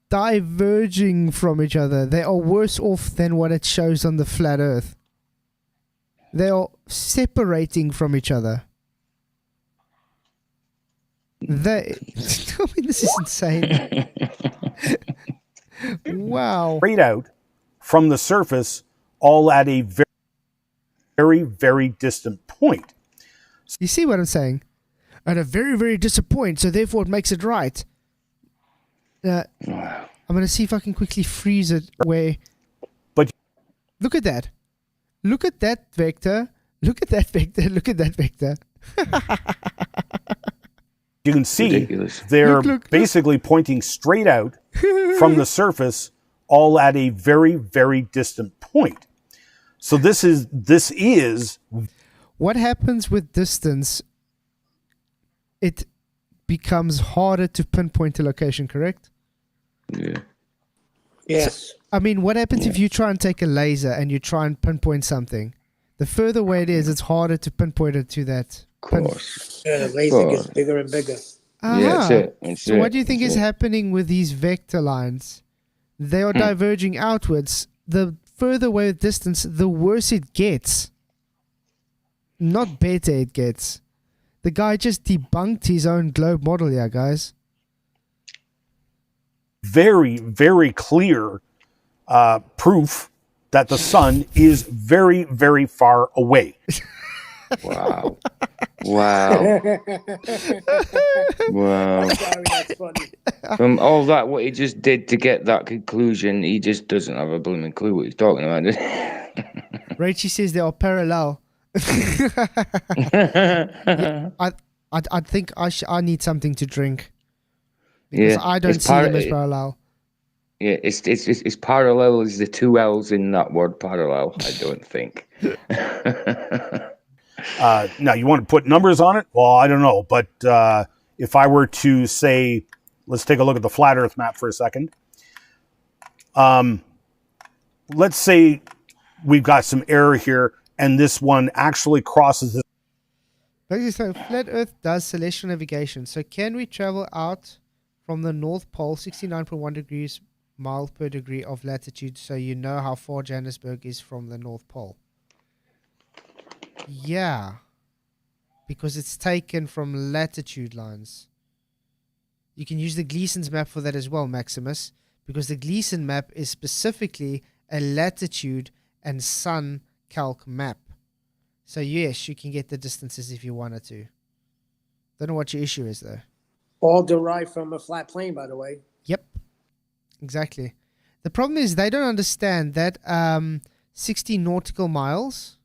diverging from each other. They are worse off than what it shows on the flat Earth. They are separating from each other. I mean, this is insane. Wow. Straight out from the surface, all at a very, very, very distant point. You see what I'm saying? At a very, very distant point, so therefore it makes it right. I'm going to see if I can quickly freeze it where... But look at that. Look at that vector. Look at that vector. Look at that vector. you can see Ridiculous. they're Look. basically pointing straight out from the surface, all at a very, very distant point. So this is What happens with distance? It becomes harder to pinpoint a location, correct? Yeah. Yes. I mean, what happens if you try and take a laser and you try and pinpoint something? The further away it is, it's harder to pinpoint it to that. Of course. The laser gets bigger and bigger. Yeah, that's it. That's So it. what do you think That's is it. happening with these vector lines? They are diverging outwards. The further away the distance, the worse it gets. Not better it gets. The guy just debunked his own globe model here, guys. very, very clear proof that the sun is very, very far away. Wow. Wow. Wow. Sorry, that's funny. From all that, what he just did to get that conclusion, he just doesn't have a blooming clue what he's talking about. Rachie says they are parallel. I think I need something to drink. Because Yeah, I don't it's see them as parallel. Yeah, it's parallel is the two L's in that word parallel, I don't think. Now, you want to put numbers on it? Well, I don't know. But if I were to say, let's take a look at the flat Earth map for a second. Let's say we've got some error here, and this one actually crosses this. Okay, so flat Earth does celestial navigation. So can we travel out from the North Pole, 69.1 degrees miles per degree of latitude, so you know how far Johannesburg is from the North Pole? Yeah, because it's taken from latitude lines. You can use the Gleason's map for that as well, Maximus, because the Gleason map is specifically a latitude and sun calc map. So yes, you can get the distances if you wanted to. Don't know what your issue is though. All derived from a flat plane, by the way. Yep, exactly. The problem is they don't understand that 60 nautical miles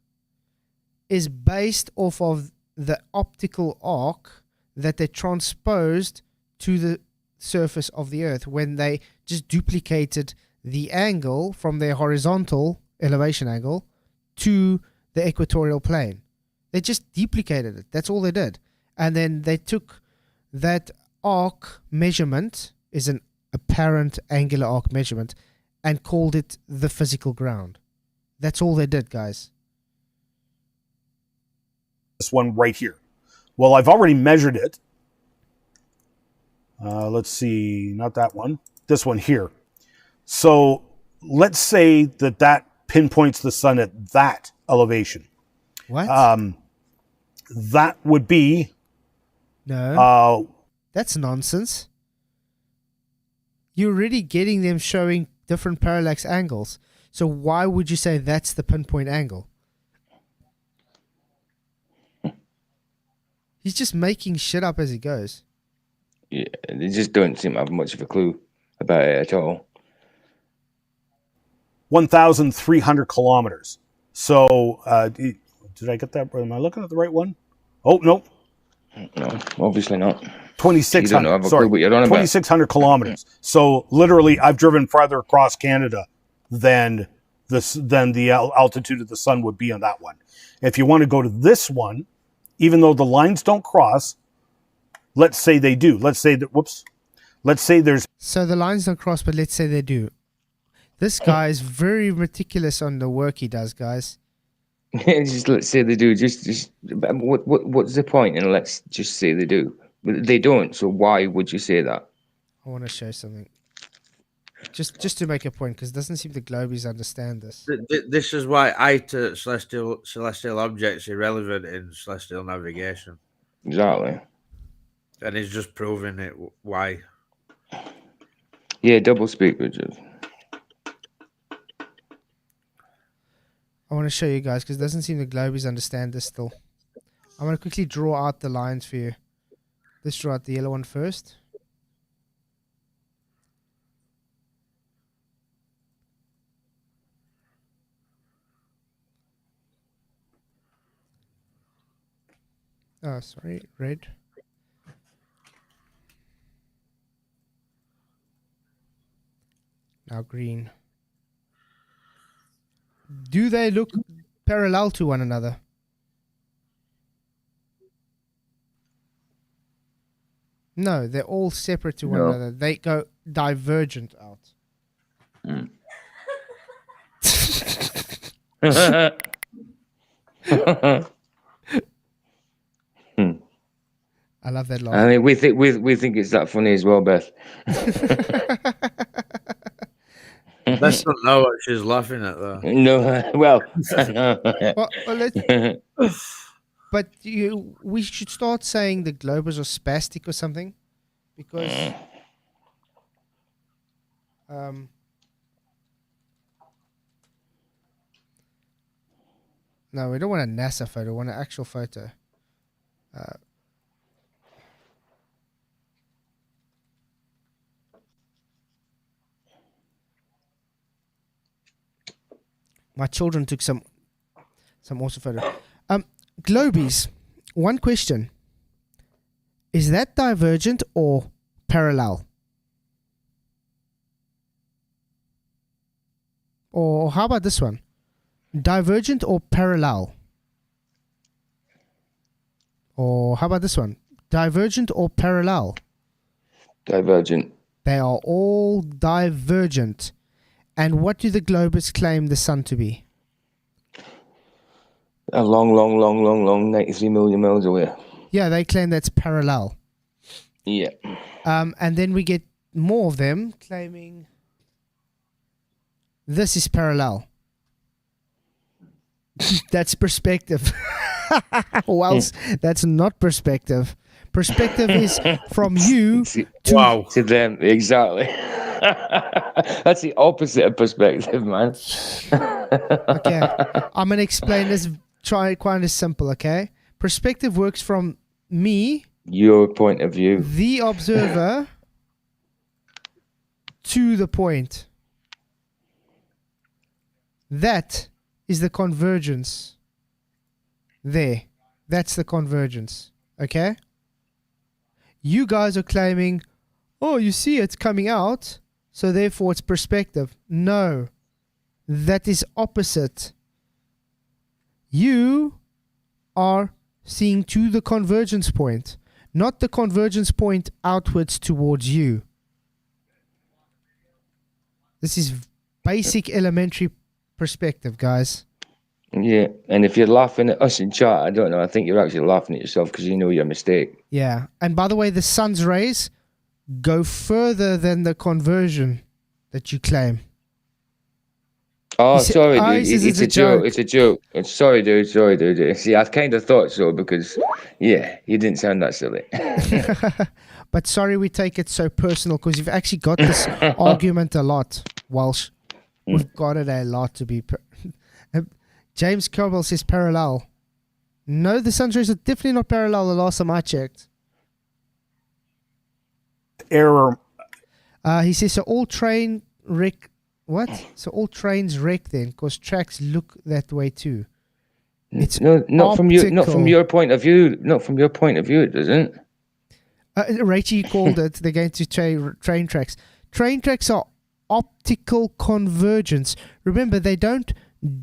is based off of the optical arc that they transposed to the surface of the Earth when they just duplicated the angle from their horizontal elevation angle to the equatorial plane. They just duplicated it. That's all they did. And then they took that arc measurement, is an apparent angular arc measurement, and called it the physical ground. That's all they did, guys. This one right here. Well, I've already measured it. Let's see, not that one. This one here. So let's say that pinpoints the sun at that elevation. What? That would be No. That's nonsense. You're already getting them showing different parallax angles. So why would you say that's the pinpoint angle? He's just making shit up as he goes. Yeah, they just don't seem to have much of a clue about it at all. 1,300 kilometers. So, did I get that? Am I looking at the right one? Oh, no. No, obviously not. 2,600. You don't have a Sorry, clue what you're on about. 2,600 kilometers. So, literally, I've driven farther across Canada than the altitude of the sun would be on that one. If you want to go to this one, even though the lines don't cross, Let's say they do. Let's say that. Whoops. Let's say there's. So the lines don't cross, but let's say they do. This guy is very meticulous on the work he does, guys. Just let's say they do. Just what's the point? And let's just say they do. But they don't. So why would you say that? I want to show something. Just to make a point, because it doesn't seem the globies understand this. This is why height at celestial objects irrelevant in celestial navigation, Exactly. and he's just proving it. Why? Yeah, double speak, Richard. I want to show you guys, because it doesn't seem the globies understand this still. I'm going to quickly draw out the lines for you. Let's draw out the yellow one first. Oh, sorry, red. Now green. Do they look parallel to one another? No, they're all separate to one No. another. They go divergent out. I love that I laugh. mean, we think it's that funny as well, Beth. Let's not know what she's laughing at though. No, well, Well, but we should start saying the globers are spastic or something, because no, we don't want a NASA photo. We want an actual photo. My children took some awesome photo. Globies. One question: is that divergent or parallel? Or how about this one? Divergent or parallel? Or how about this one? Divergent or parallel? divergent. They are all divergent. And what do the globers claim the sun to be? A long, 93 million miles away. Yeah, they claim that's parallel. Yeah. And then we get more of them claiming this is parallel. That's perspective. Whilst that's not perspective. Perspective is from you to... Wow. To them, exactly. That's the opposite of perspective, man. Okay, I'm going to explain this, try quite as simple, okay? Perspective works from me, Your point of view. the observer, to the point. That is the convergence. There. That's the convergence. Okay? You guys are claiming, oh, you see it's coming out, so therefore it's perspective. No. That is opposite. You are seeing to the convergence point, not the convergence point outwards towards you. This is basic elementary perspective, guys. Yeah, and if you're laughing at us in chat, I don't know. I think you're actually laughing at yourself because you know your mistake. Yeah. And by the way, the sun's rays go further than the conversion that you claim. Oh, He said- sorry, oh, he dude. says It's a joke. It's a joke. Sorry, dude. See, I kind of thought so because, yeah, you didn't sound that silly. But sorry we take it so personal, because you've actually got this argument a lot, Walsh. We've got it a lot to be... James Cobble says parallel. No, the sun's rays are definitely not parallel the last time I checked. Error. He says, so all train wreck... What? So all trains wreck then, because tracks look that way too. It's No, not from optical. your point of view. Not from your point of view, it doesn't. Rachie called it, they're going to train tracks. Train tracks are optical convergence. Remember, they don't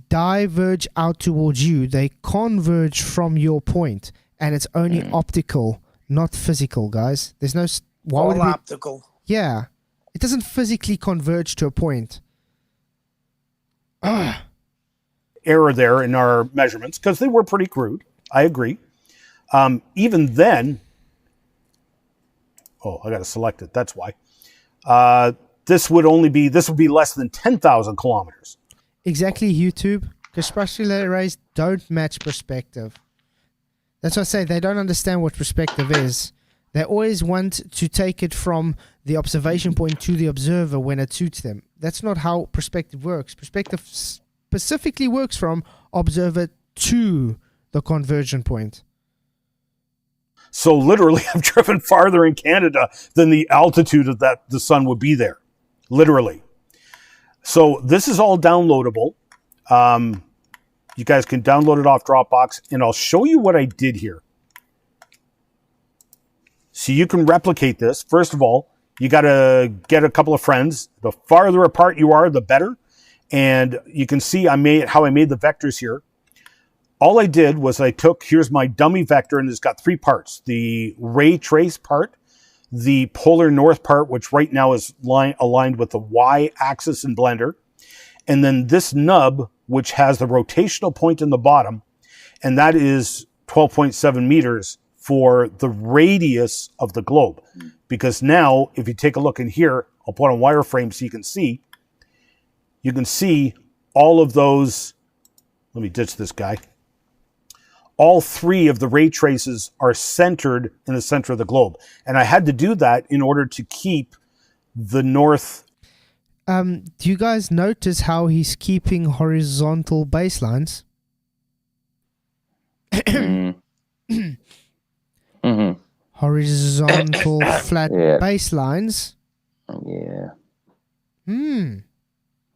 diverge out towards you. They converge from your point, and it's only optical, not physical, guys. There's no... Why would All it be... optical. Yeah. It doesn't physically converge to a point. Error there in our measurements because they were pretty crude. I agree. Even then... Oh, I got to select it. That's why. This would be less than 10,000 kilometers. Exactly, YouTube. Because spatial arrays don't match perspective. That's what I say. They don't understand what perspective is. They always want to take it from the observation point to the observer when it suits them. That's not how perspective works. Perspective specifically works from observer to the convergent point. So literally, I've driven farther in Canada than the altitude of that the sun would be there. Literally. So this is all downloadable. You guys can download it off Dropbox, and I'll show you what I did here. So you can replicate this. First of all, you got to get a couple of friends. The farther apart you are, the better. And you can see how I made the vectors here. All I did was here's my dummy vector, and it's got 3 parts. The ray trace part, the polar north part, which right now is aligned with the y-axis in Blender, and then this nub, which has the rotational point in the bottom, and that is 12.7 meters for the radius of the globe. Because now, if you take a look in here, I'll put on wireframe so you can see all of those. Let me ditch this guy. All 3 of the ray traces are centered in the center of the globe. And I had to do that in order to keep the north. Do you guys notice how he's keeping horizontal baselines? Horizontal flat baselines. Yeah.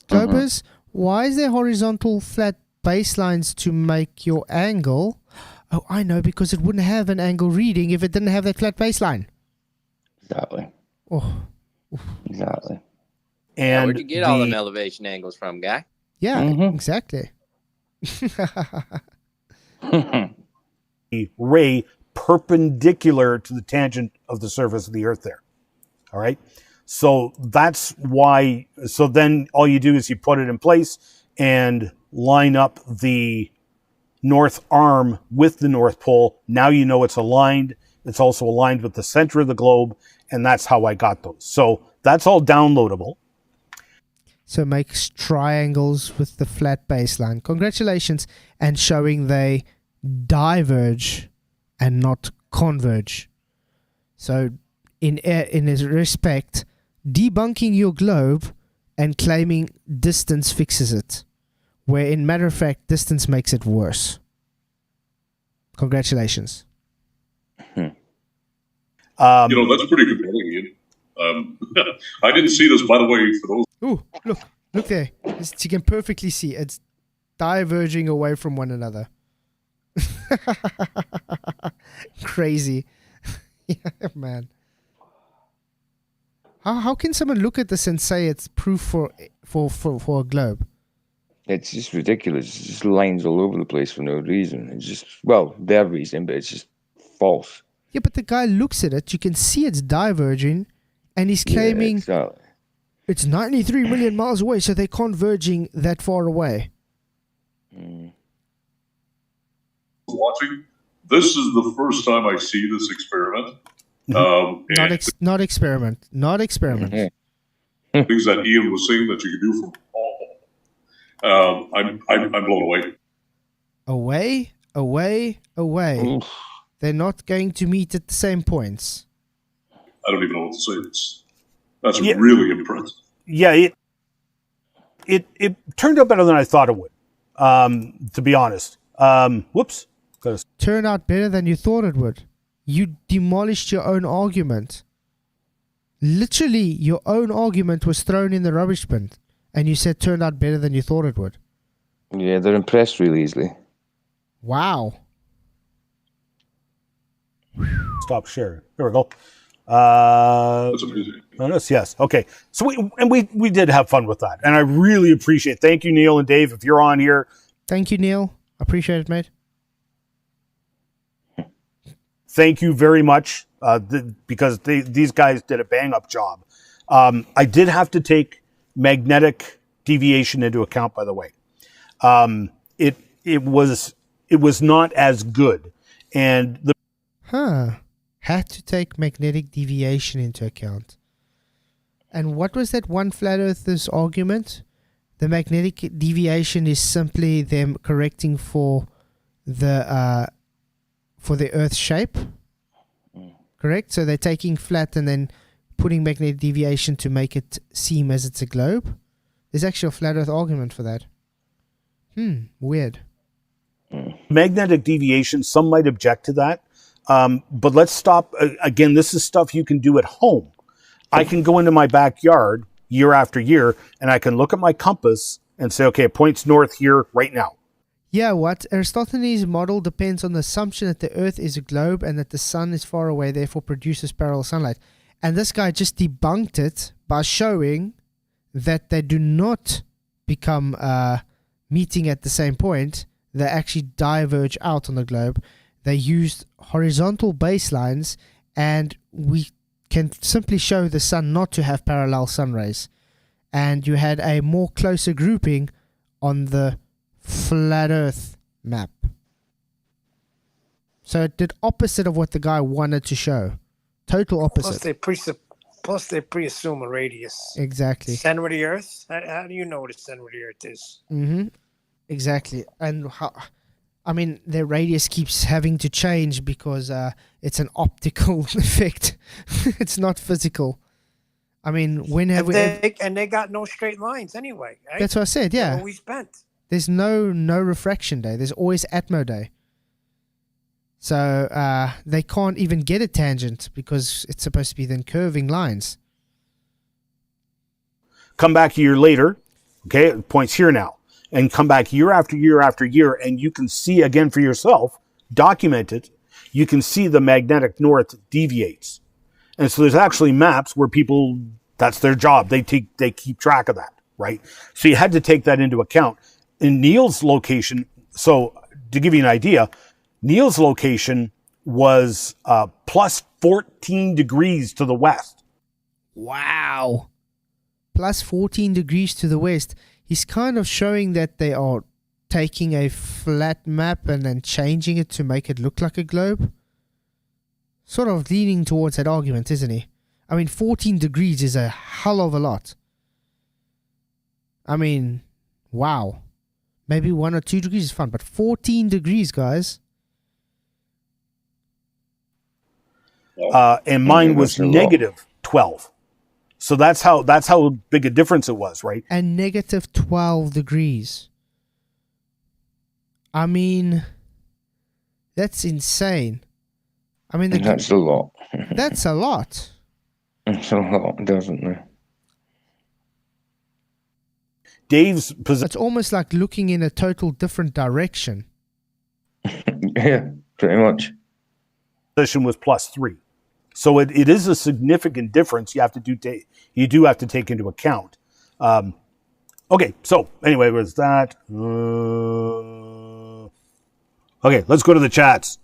Globers, why is there horizontal flat baselines to make your angle? Oh, I know, because it wouldn't have an angle reading if it didn't have that flat baseline. Exactly. Oh. Exactly. And where'd you get all them elevation angles from, guy? Yeah, exactly. Ray perpendicular to the tangent of the surface of the Earth there. All right. So that's why. So then all you do is you put it in place and line up the north arm with the North Pole. Now you know it's aligned. It's also aligned with the center of the globe. And that's how I got those. So that's all downloadable. So it makes triangles with the flat baseline. Congratulations. And showing they diverge and not converge. So in this respect, debunking your globe and claiming distance fixes it. Where in matter of fact, distance makes it worse. Congratulations. That's pretty compelling, Ian. I didn't see this, by the way, for those. Ooh, look there. You can perfectly see it's diverging away from one another. Crazy. Yeah, man. How can someone look at this and say it's proof for a globe? It's just ridiculous. It's just lines all over the place for no reason. It's just, well, their reason, but it's just false. Yeah, but the guy looks at it, you can see it's diverging, and he's claiming it's 93 million miles away, so they're converging that far away. Watching, this is the first time I see this experiment. Not experiment. Things that Ian was saying that you could do from home. I'm blown away. Away. Oof. They're not going to meet at the same points. I don't even know what to say. That's really impressive. Yeah, it turned out better than I thought it would, to be honest. Whoops. Turned out better than you thought it would. You demolished your own argument. Literally, your own argument was thrown in the rubbish bin, and you said turned out better than you thought it would. Yeah, they're impressed really easily. Wow. Stop sharing. There we go. That's amazing. Yes. Okay. So we did have fun with that, and I really appreciate it. Thank you, Neil and Dave, if you're on here. Thank you, Neil. Appreciate it, mate. thank you very much, because these guys did a bang-up job. I did have to take magnetic deviation into account, by the way. It was not as good, and had to take magnetic deviation into account. And what was that one flat earthers argument? The magnetic deviation is simply them correcting for the Earth's shape. Correct? So they're taking flat and then putting magnetic deviation to make it seem as it's a globe. There's actually a flat earth argument for that. Weird. Magnetic deviation, some might object to that. But let's stop. Again, this is stuff you can do at home. I can go into my backyard year after year, and I can look at my compass and say, okay, it points north here right now. Yeah, what? Eratosthenes' model depends on the assumption that the Earth is a globe and that the sun is far away, therefore produces parallel sunlight. And this guy just debunked it by showing that they do not become meeting at the same point. They actually diverge out on the globe. They used horizontal baselines, and we can simply show the sun not to have parallel sun rays. And you had a more closer grouping on the flat earth map. So it did opposite of what the guy wanted to show. Total opposite. Plus they pre-assume a radius. Exactly. Center of the Earth? How do you know what the center of the Earth is? Exactly. And their radius keeps having to change because it's an optical effect. It's not physical. I mean, whenever... And they got no straight lines anyway, right? That's what I said, yeah. They're always bent. There's no refraction day. There's always atmo day. So they can't even get a tangent because it's supposed to be then curving lines. Come back a year later, okay, it points here now. And come back year after year after year, and you can see again for yourself, document it, you can see the magnetic north deviates. And so there's actually maps where people, that's their job. They keep track of that, right? So you had to take that into account. In Neil's location, so to give you an idea, Neil's location was plus 14 degrees to the west. Wow. Plus 14 degrees to the west. He's kind of showing that they are taking a flat map and then changing it to make it look like a globe. Sort of leaning towards that argument, isn't he? I mean, 14 degrees is a hell of a lot. I mean, wow. Maybe 1 or 2 degrees is fun, but 14 degrees, guys. And mine was negative 12. So that's how big a difference it was, right? And negative 12 degrees. I mean, that's insane. I mean, that's a lot. That's a lot. It's a lot, doesn't it? Dave's position. It's almost like looking in a total different direction. Yeah, pretty much. Position was plus 3. So it is a significant difference. You do have to take into account. Okay, so anyway, was that? Okay, let's go to the chats.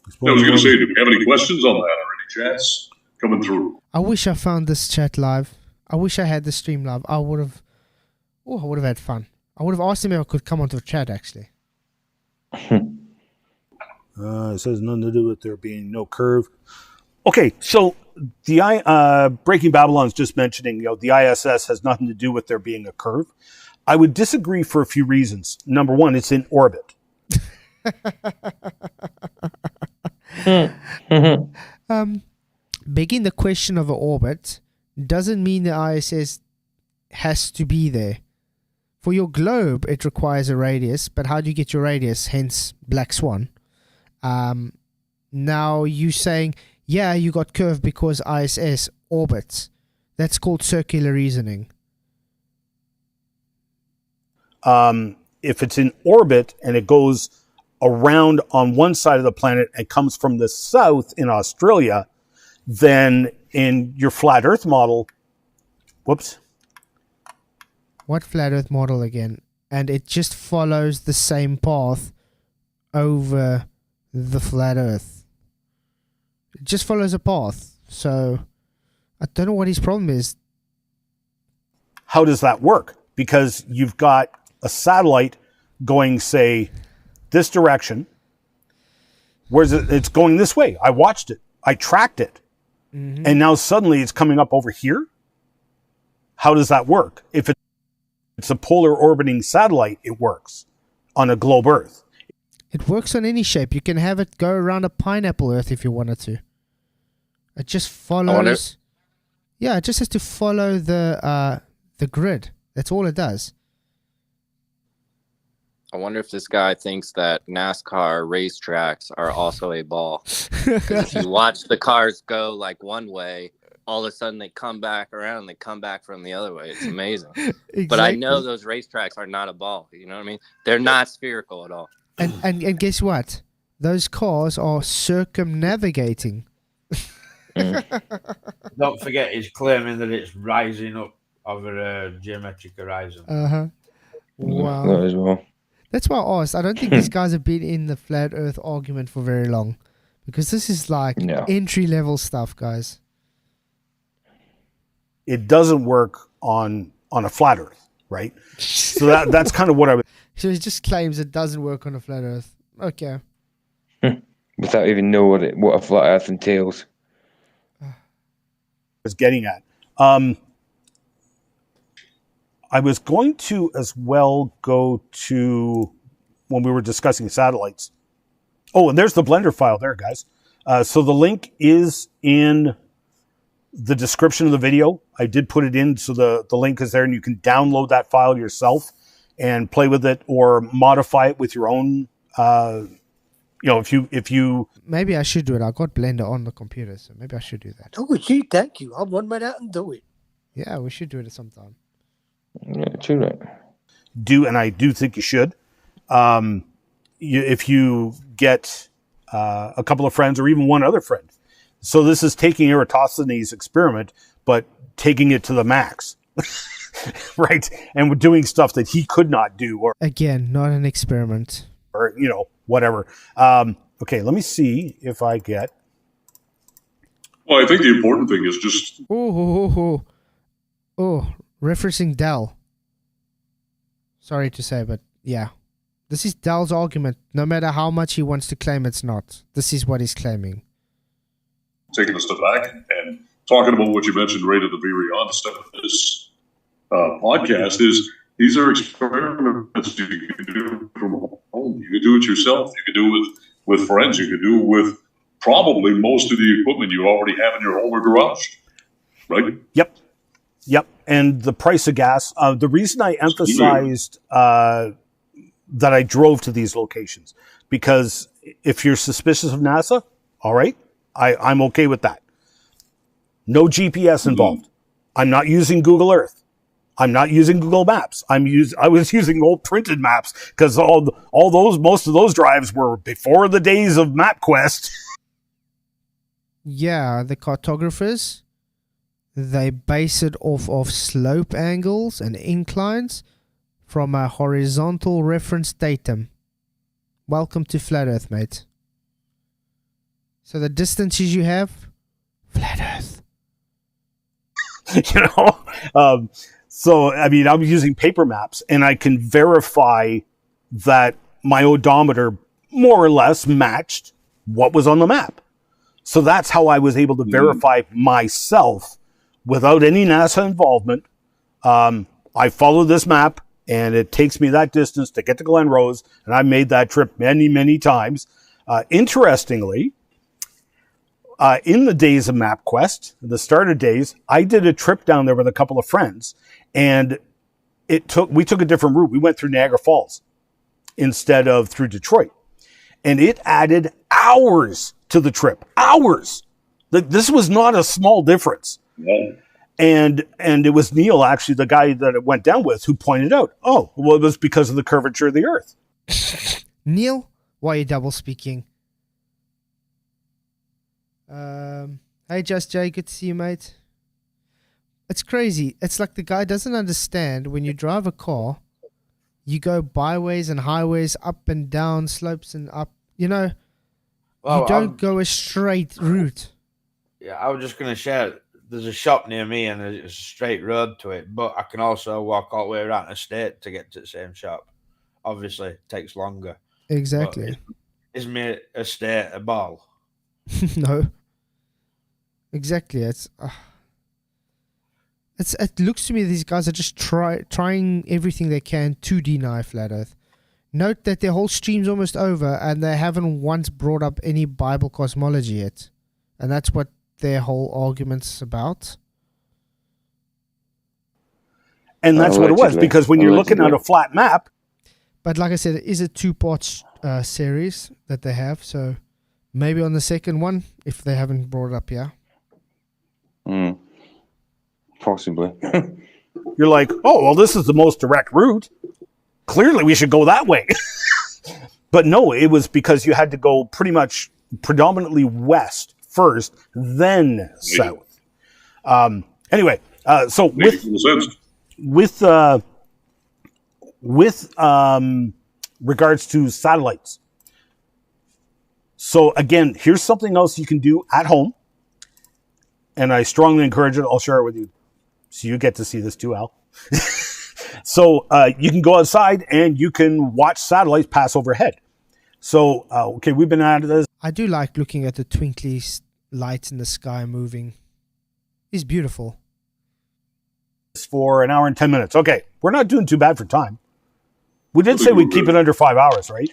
I was going to say, do we have any questions on that or any chats coming through? I wish I found this chat live. I wish I had the stream live. I would have had fun. I would have asked him if I could come onto the chat, actually. It says nothing to do with there being no curve. Okay, so the Breaking Babylon's just mentioning, the ISS has nothing to do with there being a curve. I would disagree for a few reasons. Number one, it's in orbit. Begging the question of an orbit doesn't mean the ISS has to be there. For your globe, it requires a radius, but how do you get your radius? Hence, Black Swan. Now you saying, yeah, you got curved because ISS orbits. That's called circular reasoning. If it's in orbit and it goes around on one side of the planet and comes from the south in Australia, then in your flat Earth model, whoops. What flat Earth model again? And it just follows the same path over the flat Earth. It just follows a path. So I don't know what his problem is. How does that work? Because you've got a satellite going, say, this direction. Where's it? It's going this way. I watched it. I tracked it. Mm-hmm. And now suddenly it's coming up over here. How does that work? If it's a polar orbiting satellite, it works on a globe Earth. It works on any shape. You can have it go around a pineapple Earth if you wanted to. It just follows. Yeah, it just has to follow the grid. That's all it does. I wonder if this guy thinks that NASCAR racetracks are also a ball. 'Cause if you watch the cars go like one way, all of a sudden they come back around and they come back from the other way. It's amazing. Exactly. But I know those racetracks are not a ball. You know what I mean? They're not spherical at all. And guess what? Those cars are circumnavigating. Don't forget, he's claiming that it's rising up over a geometric horizon. Uh-huh. Wow. That as well. That's why I asked. I don't think these guys have been in the flat Earth argument for very long. Because this is like entry-level stuff, guys. It doesn't work on a flat Earth, right? So that's kind of what I was... So he just claims it doesn't work on a flat Earth. Okay. Without even know what a flat Earth entails. was getting at. I was going to as well go to when we were discussing satellites. Oh, and there's the Blender file there, guys. So the link is in the description of the video. I did put it in, so the link is there, and you can download that file yourself and play with it or modify it with your own. If you maybe I should do it. I got Blender on the computer, so maybe I should do that. Oh, gee, thank you. I'll run right out and do it. Yeah, we should do it sometime. Yeah, true that. And I do think you should. If you get a couple of friends or even one other friend. So this is taking Eratosthenes' experiment, but taking it to the max, right? And we're doing stuff that he could not do, or again, not an experiment, or whatever. Okay, let me see if I get. Well, I think the important thing is just. Referencing Dell. Sorry to say, but yeah. This is Dell's argument. No matter how much he wants to claim it's not. This is what he's claiming. Taking a step back and talking about what you mentioned right at the very onset of this podcast is these are experiments you can do from home. You can do it yourself. You can do it with friends. You can do it with probably most of the equipment you already have in your home or garage. Right? Yep. And the price of gas. The reason I emphasized that I drove to these locations, because if you're suspicious of NASA, all right, I'm okay with that. No GPS involved. I'm not using Google Earth. I'm not using Google Maps. I was using old printed maps because most of those drives were before the days of MapQuest. Yeah, the cartographers, they base it off of slope angles and inclines from a horizontal reference datum. Welcome to Flat Earth, mate. So the distances you have, Flat Earth. So, I mean, I'm using paper maps, and I can verify that my odometer more or less matched what was on the map. So that's how I was able to verify myself without any NASA involvement. I follow this map, and it takes me that distance to get to Glen Rose, and I've made that trip many, many times. Interestingly, in the days of MapQuest, the starter days, I did a trip down there with a couple of friends, and we took a different route. We went through Niagara Falls instead of through Detroit, and it added hours to the trip. Hours. This was not a small difference. Yeah. And it was Neil, actually, the guy that it went down with, who pointed out, it was because of the curvature of the Earth. Neil, why are you double speaking? Hey, Just Jay, good to see you, mate. It's crazy. It's like the guy doesn't understand when you drive a car, you go byways and highways, up and down slopes and up. You don't go a straight route. Yeah, I was just going to share. There's a shop near me, and there's a straight road to it. But I can also walk all the way around the state to get to the same shop. Obviously, it takes longer. Exactly. But is my estate a ball? No. Exactly. It looks to me these guys are just trying everything they can to deny flat Earth. Note that their whole stream's almost over, and they haven't once brought up any Bible cosmology yet, and that's what their whole argument's about. And that's what it was, Allegedly. because when you're looking at a flat map, But like I said, it is a 2-part series that they have, so maybe on the second one, if they haven't brought it up here. Possibly. you're like, oh, well, this is the most direct route. Clearly, we should go that way. But no, it was because you had to go pretty much predominantly west first, then south. Anyway, so with regards to satellites. So again, here's something else you can do at home, and I strongly encourage it. I'll share it with you, so you get to see this too, Al. So you can go outside and you can watch satellites pass overhead. So, okay, we've been at this. I do like looking at the twinkly lights in the sky moving. It's beautiful. For an hour and 10 minutes. Okay, we're not doing too bad for time. We did say we'd keep it under 5 hours, right?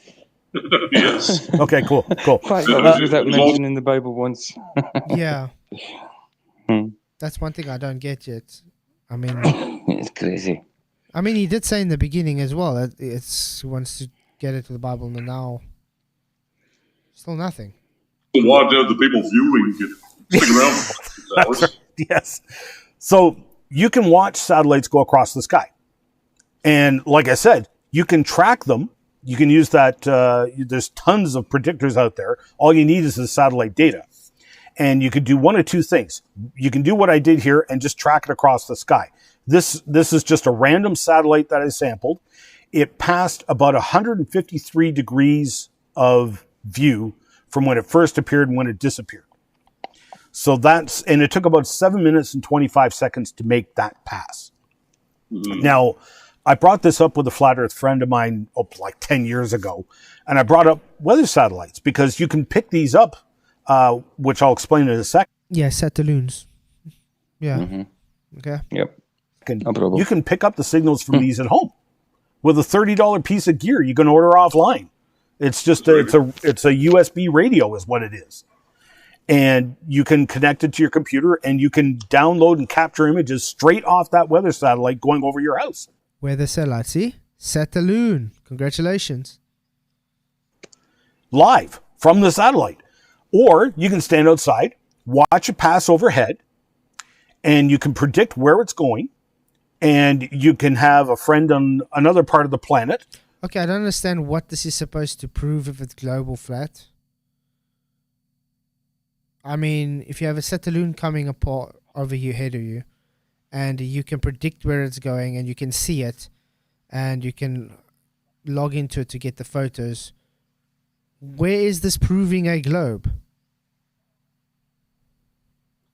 Yes. Okay, cool. 5 hours was that mentioned in the Bible once? Yeah. That's one thing I don't get yet. I mean, It's crazy. he did say in the beginning as well that he wants to get it to the Bible, and now still nothing. Why did the people viewing stick around for 6 hours? Right. Yes. So you can watch satellites go across the sky. And like I said, you can track them. You can use that. There's tons of predictors out there. All you need is the satellite data. And you could do one of two things. You can do what I did here and just track it across the sky. This is just a random satellite that I sampled. It passed about 153 degrees of view from when it first appeared and when it disappeared. So and it took about 7 minutes and 25 seconds to make that pass. Mm-hmm. Now, I brought this up with a flat Earth friend of mine like 10 years ago, and I brought up weather satellites because you can pick these up, which I'll explain in a second. Yeah, satelloons. Yeah. Mm-hmm. Okay. Yep. You can pick up the signals from these at home with a $30 piece of gear you can order offline. It's just it's a USB radio is what it is. And you can connect it to your computer and you can download and capture images straight off that weather satellite going over your house. Weather satellite, see? Satelloon. Congratulations. Live from the satellite. Or you can stand outside, watch it pass overhead, and you can predict where it's going. And you can have a friend on another part of the planet. Okay, I don't understand what this is supposed to prove if it's global flat. I mean, if you have a satelloon coming apart over your head of you, and you can predict where it's going, and you can see it, and you can log into it to get the photos, where is this proving a globe?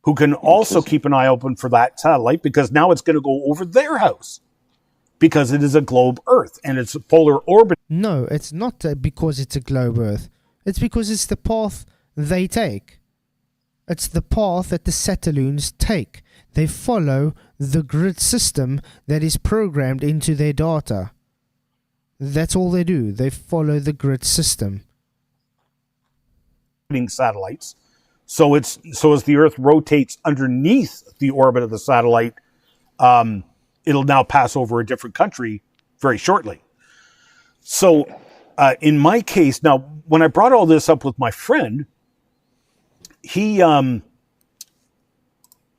Who can also keep an eye open for that satellite, because now it's going to go over their house because it is a globe Earth and it's a polar orbit. No, it's not because it's a globe Earth. It's because it's the path they take. It's the path that the satelloons take. They follow the grid system that is programmed into their data. That's all they do. They follow the grid system. Satellites. So as the Earth rotates underneath the orbit of the satellite, it'll now pass over a different country very shortly. So in my case, now when I brought all this up with my friend, he I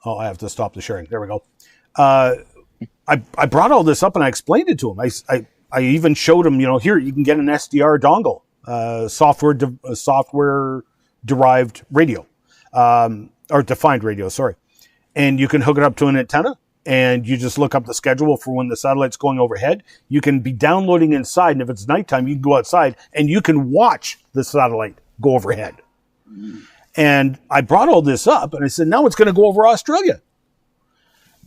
have to stop the sharing. There we go. I brought all this up and I explained it to him. I even showed him, here you can get an SDR dongle, software derived radio. Or defined radio, sorry. And you can hook it up to an antenna and you just look up the schedule for when the satellite's going overhead. You can be downloading inside, and if it's nighttime, you can go outside and you can watch the satellite go overhead. And I brought all this up, and I said, now it's going to go over Australia.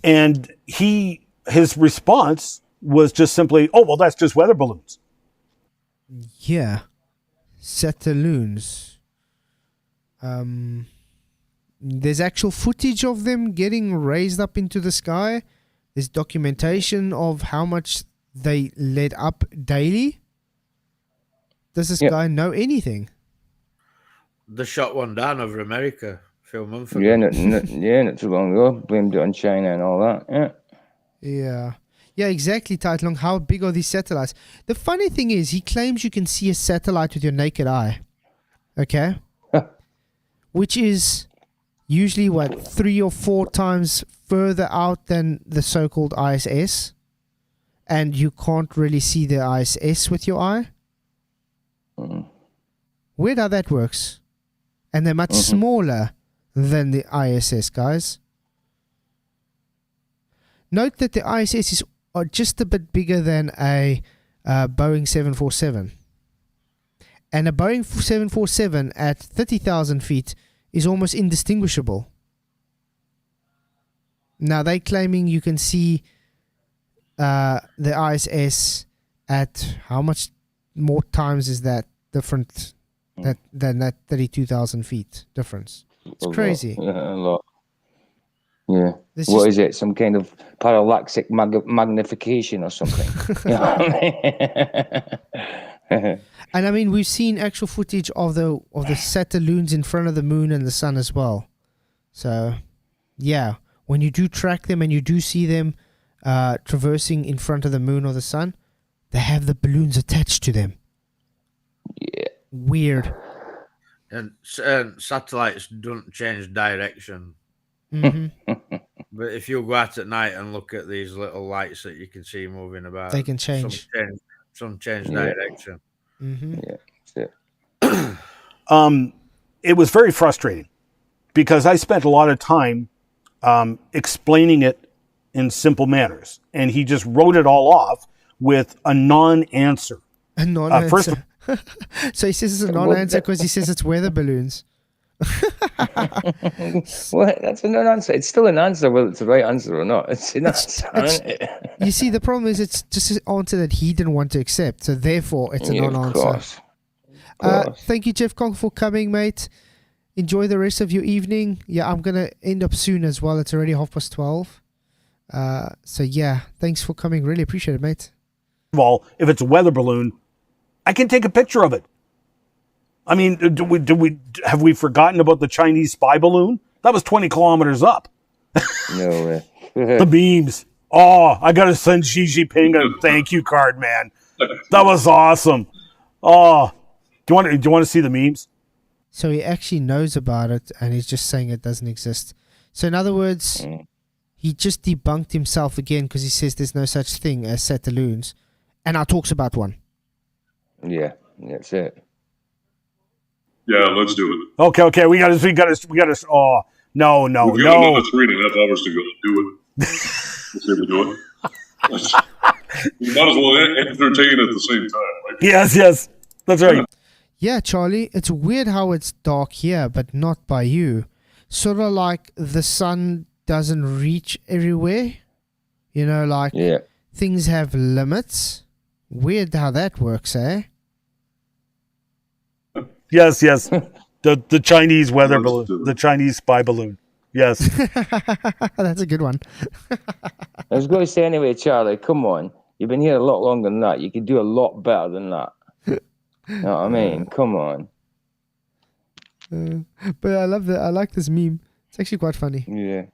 And his response was just simply, oh, well, that's just weather balloons. Yeah. Satelloons. There's actual footage of them getting raised up into the sky. There's documentation of how much they led up daily. Does this guy know anything? They shot one down over America a few months ago. Yeah, not too long ago. Blamed it on China and all that. Yeah. Yeah, exactly, Taitlong. How big are these satellites? The funny thing is, he claims you can see a satellite with your naked eye. Okay? Which is usually, 3 or 4 times further out than the so-called ISS. And you can't really see the ISS with your eye. Weird how that works. And they're much smaller than the ISS, guys. Note that the ISS are just a bit bigger than a Boeing 747. And a Boeing 747 at 30,000 feet is almost indistinguishable. Now, they're claiming you can see the ISS at how much more times is that different than that 32,000 feet difference? It's crazy. A lot. Yeah. What is it? Some kind of parallaxic magnification or something? You know what I mean? And I mean, we've seen actual footage of the Satelloons in front of the moon and the sun as well. So, yeah, when you do track them and you do see them traversing in front of the moon or the sun, they have the balloons attached to them. Yeah. Weird. And satellites don't change direction. But if you go out at night and look at these little lights that you can see moving about, they can change. Some change direction. Yeah. It was very frustrating because I spent a lot of time explaining it in simple manners, and he just wrote it all off with a non-answer. A non-answer. So he says it's a non-answer because he says it's weather balloons. Well, that's a non-answer. It's still an answer, whether it's the right answer or not. It's an answer, isn't it? You see, the problem is it's just an answer that he didn't want to accept, so therefore it's a non-answer. Of course. Thank you, Jeff Kong, for coming, mate. Enjoy the rest of your evening. Yeah, I'm going to end up soon as well. It's already 12:30. So, yeah, thanks for coming. Really appreciate it, mate. Well, if it's a weather balloon, I can take a picture of it. I mean, have we forgotten about the Chinese spy balloon? That was 20 kilometers up. No way. The beams. Oh, I got to send Xi Jinping a thank you card, man. That was awesome. Oh, do you want to see the memes? So he actually knows about it, and he's just saying it doesn't exist. So in other words, he just debunked himself again because he says there's no such thing as Satelloons, and now talks about one. Yeah, that's it. Yeah, let's do it. Okay. We got to. Oh, no. We've got another 3.5 hours to go. Do it. Let's see if we do it. You might as well entertain at the same time. Right? Yes. That's right. Yeah, Charlie, it's weird how it's dark here, but not by you. Sort of like the sun doesn't reach everywhere. You know, like things have limits. Weird how that works, eh? Yes. The Chinese weather balloon, the Chinese spy balloon. Yes. That's a good one. I was going to say anyway, Charlie, come on. You've been here a lot longer than that. You could do a lot better than that. You know what I mean? Come on. But I love that. I like this meme. It's actually quite funny. Yeah.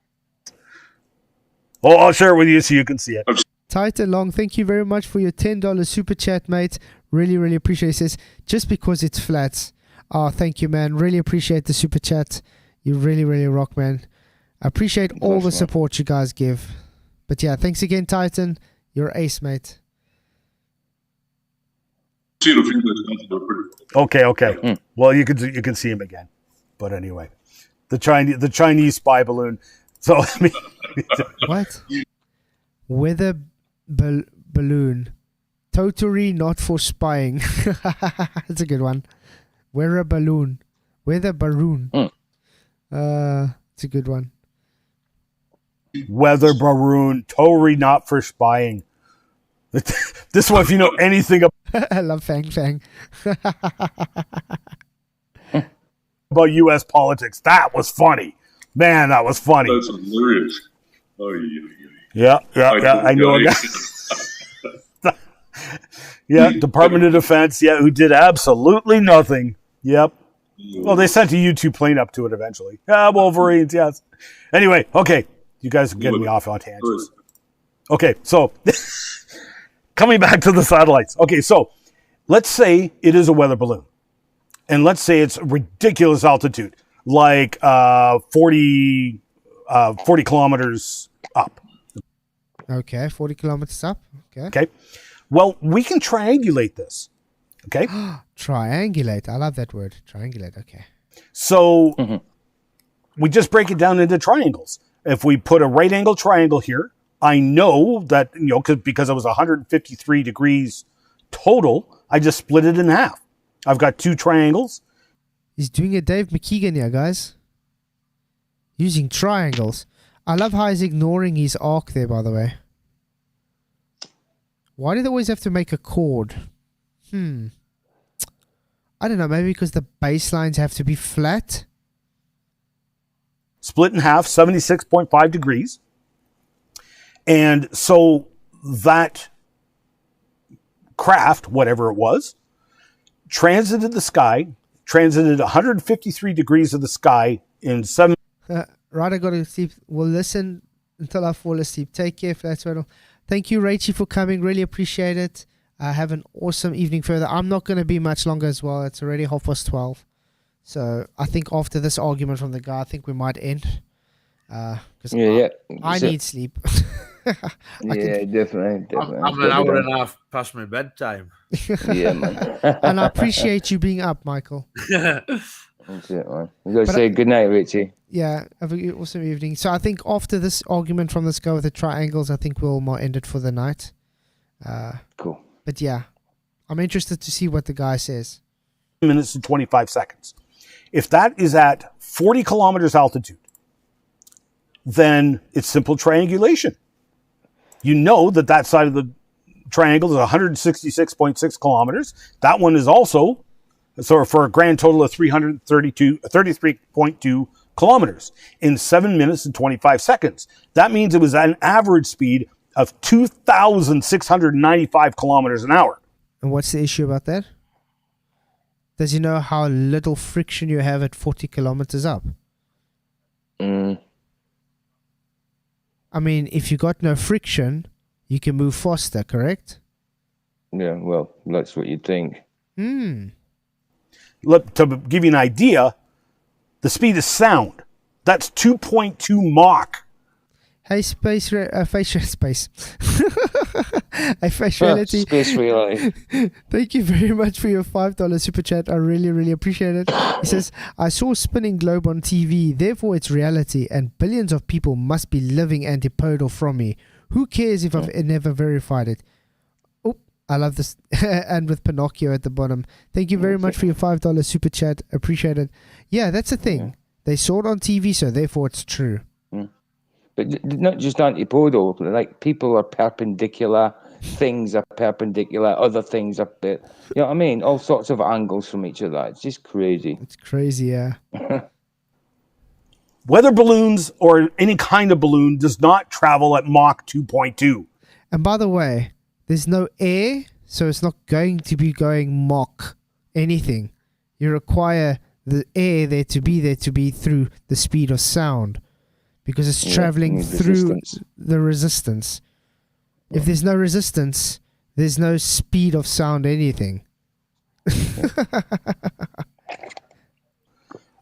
Oh, I'll share it with you so you can see it. Titan Long, thank you very much for your $10 super chat, mate. Really, really appreciate it. It says, just because it's flats. Oh, thank you, man. Really appreciate the super chat. You really, really rock, man. I appreciate all the support you guys give. But yeah, thanks again, Titan. You're ace, mate. Okay. Well, you can see him again. But anyway, the Chinese spy balloon. So what? Weather balloon. Totally not for spying. That's a good one. Weather balloon. It's a good one. Weather balloon, totally not for spying. This one, if you know anything I love Fang Fang. about U.S. politics, that was funny. Man, that was funny. That's hilarious. Oh, Yeah. I know a guy. Yeah, Department of Defense. Yeah, who did absolutely nothing. Yep. Well, they sent a U-2 plane up to it eventually. Wolverines. Yes. Anyway, okay. You guys are getting me off on tangents. Okay, so coming back to the satellites. Okay, so let's say it is a weather balloon. And let's say it's ridiculous altitude, like 40 kilometers up. Okay, 40 kilometers up. Okay. Well, we can triangulate this. Okay. Triangulate. I love that word. Triangulate. Okay. So we just break it down into triangles. If we put a right angle triangle here, I know that, because it was 153 degrees total, I just split it in half. I've got two triangles. He's doing a Dave McKeegan here, guys. Using triangles. I love how he's ignoring his arc there, by the way. Why do they always have to make a chord? I don't know, maybe because the baselines have to be flat? Split in half, 76.5 degrees. And so that craft, whatever it was, transited 153 degrees of the sky in 7. Right, I got to sleep. We'll listen until I fall asleep. Take care, Flatzoid. Thank you, Rachie, for coming. Really appreciate it. Have an awesome evening further. I'm not going to be much longer as well. It's already 12:30. So I think after this argument from the guy, I think we might end. Because I need sleep. Definitely. I'm an hour and a half past my bedtime. Yeah, man. And I appreciate you being up, Michael. That's it, man. You got to say good night, Richie. Yeah, have an awesome evening. So I think after this argument from this guy with the triangles, I think we'll more end it for the night. Cool. But yeah, I'm interested to see what the guy says. Minutes and 25 seconds. If that is at 40 kilometers altitude, then it's simple triangulation. You know that side of the triangle is 166.6 kilometers. That one is also, so for a grand total of 33.2 kilometers in 7 minutes and 25 seconds. That means it was at an average speed of 2,695 kilometers an hour. And what's the issue about that? Does he know how little friction you have at 40 kilometers up? I mean, if you got no friction, you can move faster, correct? Yeah, well, that's what you'd think. Look, to give you an idea, the speed of sound, that's 2.2 Mach. Hey, space. Hey, Face Reality. Space reality. Thank you very much for your $5 super chat. I really, really appreciate it. He says, I saw a spinning globe on TV, therefore it's reality, and billions of people must be living antipodal from me. Who cares if I've never verified it? Oh, I love this. And with Pinocchio at the bottom. Thank you very much for your $5 super chat. Appreciate it. Yeah, that's the thing. They saw it on TV, so therefore it's true. But not just antipodal, like people are perpendicular, things are perpendicular, other things are, you know what I mean? All sorts of angles from each other. It's just crazy. It's crazy, yeah. Weather balloons or any kind of balloon does not travel at Mach 2.2. And by the way, there's no air, so it's not going to be going Mach anything. You require the air there to be through the speed of sound. Because it's traveling through the resistance. If there's no resistance, there's no speed of sound anything.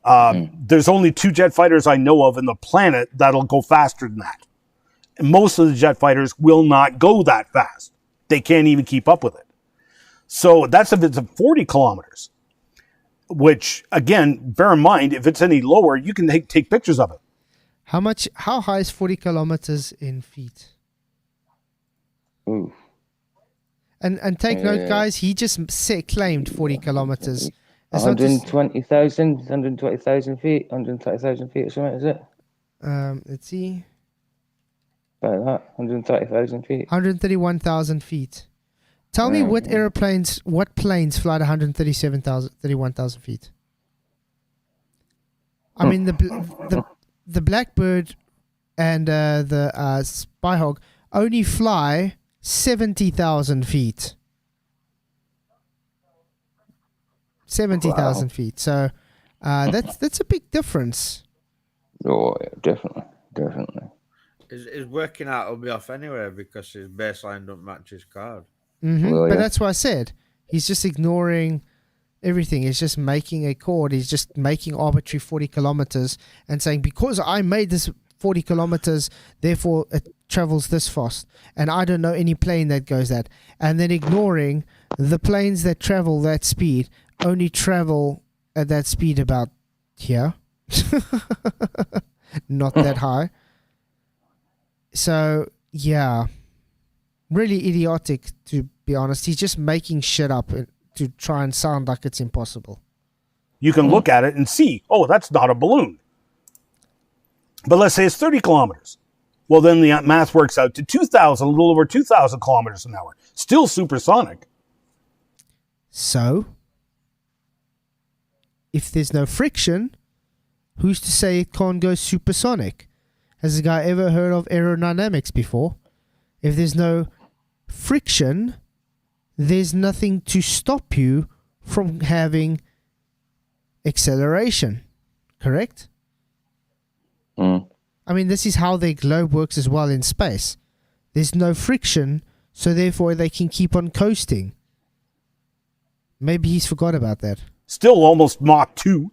There's only 2 jet fighters I know of in the planet that'll go faster than that. And most of the jet fighters will not go that fast. They can't even keep up with it. So that's if it's at 40 kilometers. Which, again, bear in mind, if it's any lower, you can take pictures of it. How high is 40 kilometers in feet? Ooh. And take note, guys, he just claimed 40 kilometers It's not just, 120,000 feet, 130,000 feet or something, is it? let's see, About that, 130,000 feet. 131,000 feet. Tell me what planes fly at 131,000 feet? I mean, the Blackbird and the Skyhawk only fly 70,000 feet. 70,000 feet. So that's a big difference. Oh, yeah, definitely. His working out will be off anyway because his baseline don't match his card. Well, But yeah. that's what I said. He's just ignoring everything. He's just making a chord. He's just making arbitrary 40 kilometers and saying, because I made this 40 kilometers, therefore it travels this fast. And I don't know any plane that goes that. And then ignoring the planes that travel that speed only travel at that speed about here. Not that high. So, yeah. Really idiotic, to be honest. He's just making shit up to try and sound like it's impossible. You can look at it and see, oh, that's not a balloon. But let's say it's 30 kilometers. Well, then the math works out to 2,000, a little over 2,000 kilometers an hour. Still supersonic. So, if there's no friction, who's to say it can't go supersonic? Has a guy ever heard of aerodynamics before? If there's no friction, there's nothing to stop you from having acceleration. Correct? I mean, this is how their globe works as well in space. There's no friction, so therefore they can keep on coasting. Maybe he's forgot about that. Still almost Mach 2.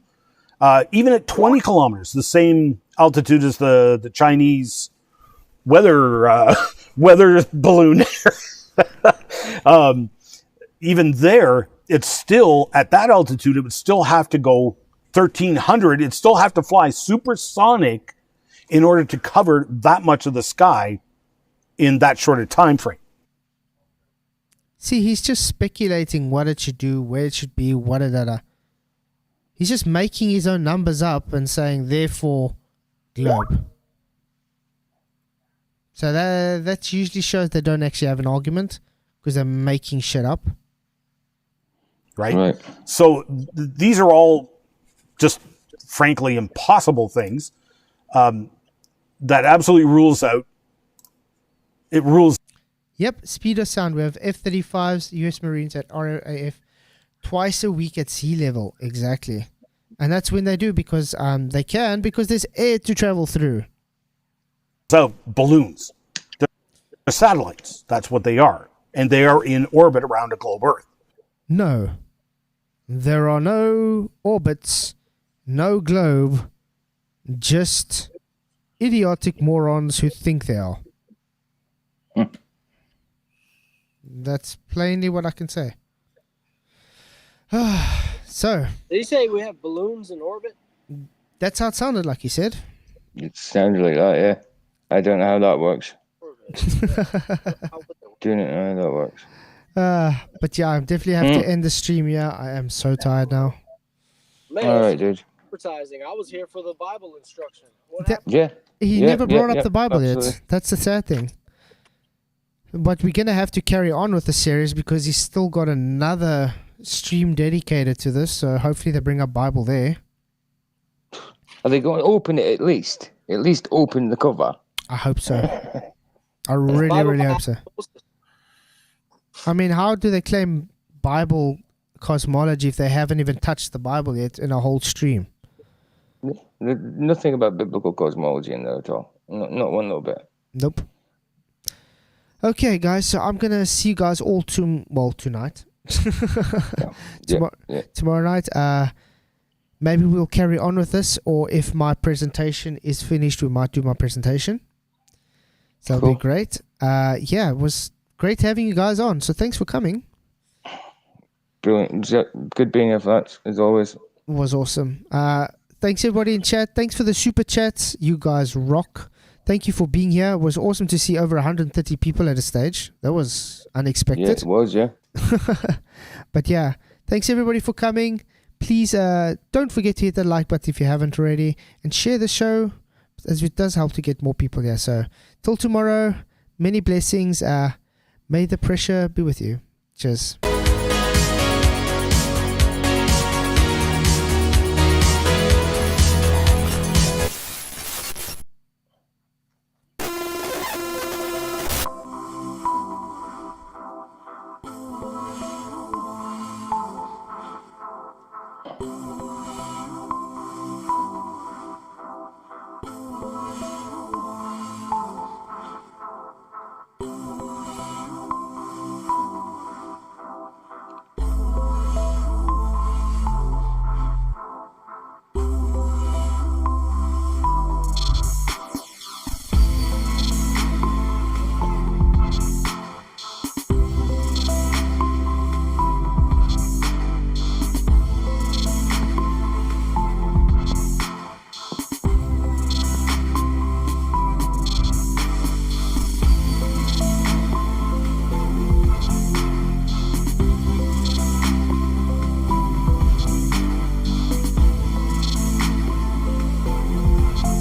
Even at 20 kilometers, the same altitude as the Chinese weather balloon. Even there, it's still, at that altitude, it would still have to go 1,300. It'd still have to fly supersonic in order to cover that much of the sky in that short a time frame. See, he's just speculating what it should do, where it should be, what it. He's just making his own numbers up and saying, therefore, globe. So that usually shows they don't actually have an argument because they're making shit up. Right? So these are all just, frankly, impossible things that absolutely rules out. It rules. Yep, speed of sound. We have F-35s, US Marines at RAF twice a week at sea level. Exactly. And that's when they do because they can, because there's air to travel through. So balloons. They're satellites. That's what they are. And they are in orbit around a globe Earth. No. There are no orbits, no globe, just idiotic morons who think they are. That's plainly what I can say. So. Did he say we have balloons in orbit? That's how it sounded like he said. It sounded like that, yeah. I don't know how that works. Do not know how that works. But yeah, I definitely have to end the stream. Yeah, I am so tired now. Man, all right, dude. Advertising. I was here for the Bible instruction. He never brought up the Bible yet. That's the sad thing. But we're gonna have to carry on with the series because he's still got another stream dedicated to this. So hopefully they bring up Bible there. Are they going to open it at least? At least open the cover. I hope so. I really hope so. I mean, how do they claim Bible cosmology if they haven't even touched the Bible yet in a whole stream? Nothing about biblical cosmology in there at all. Not one little bit. Nope. Okay, guys, so I'm going to see you guys all tonight. Tomorrow night. Maybe we'll carry on with this, or if my presentation is finished, we might do my presentation. So that'll be great. Yeah, it was great having you guys on. So thanks for coming. Brilliant. Good being here, Flats, as always. It was awesome. Thanks everybody in chat. Thanks for the super chats. You guys rock. Thank you for being here. It was awesome to see over 130 people at a stage. That was unexpected. Yeah, it was, yeah. But yeah, thanks everybody for coming. Please don't forget to hit the like button if you haven't already, and share the show, as it does help to get more people here. So till tomorrow, many blessings. May the pressure be with you. Cheers.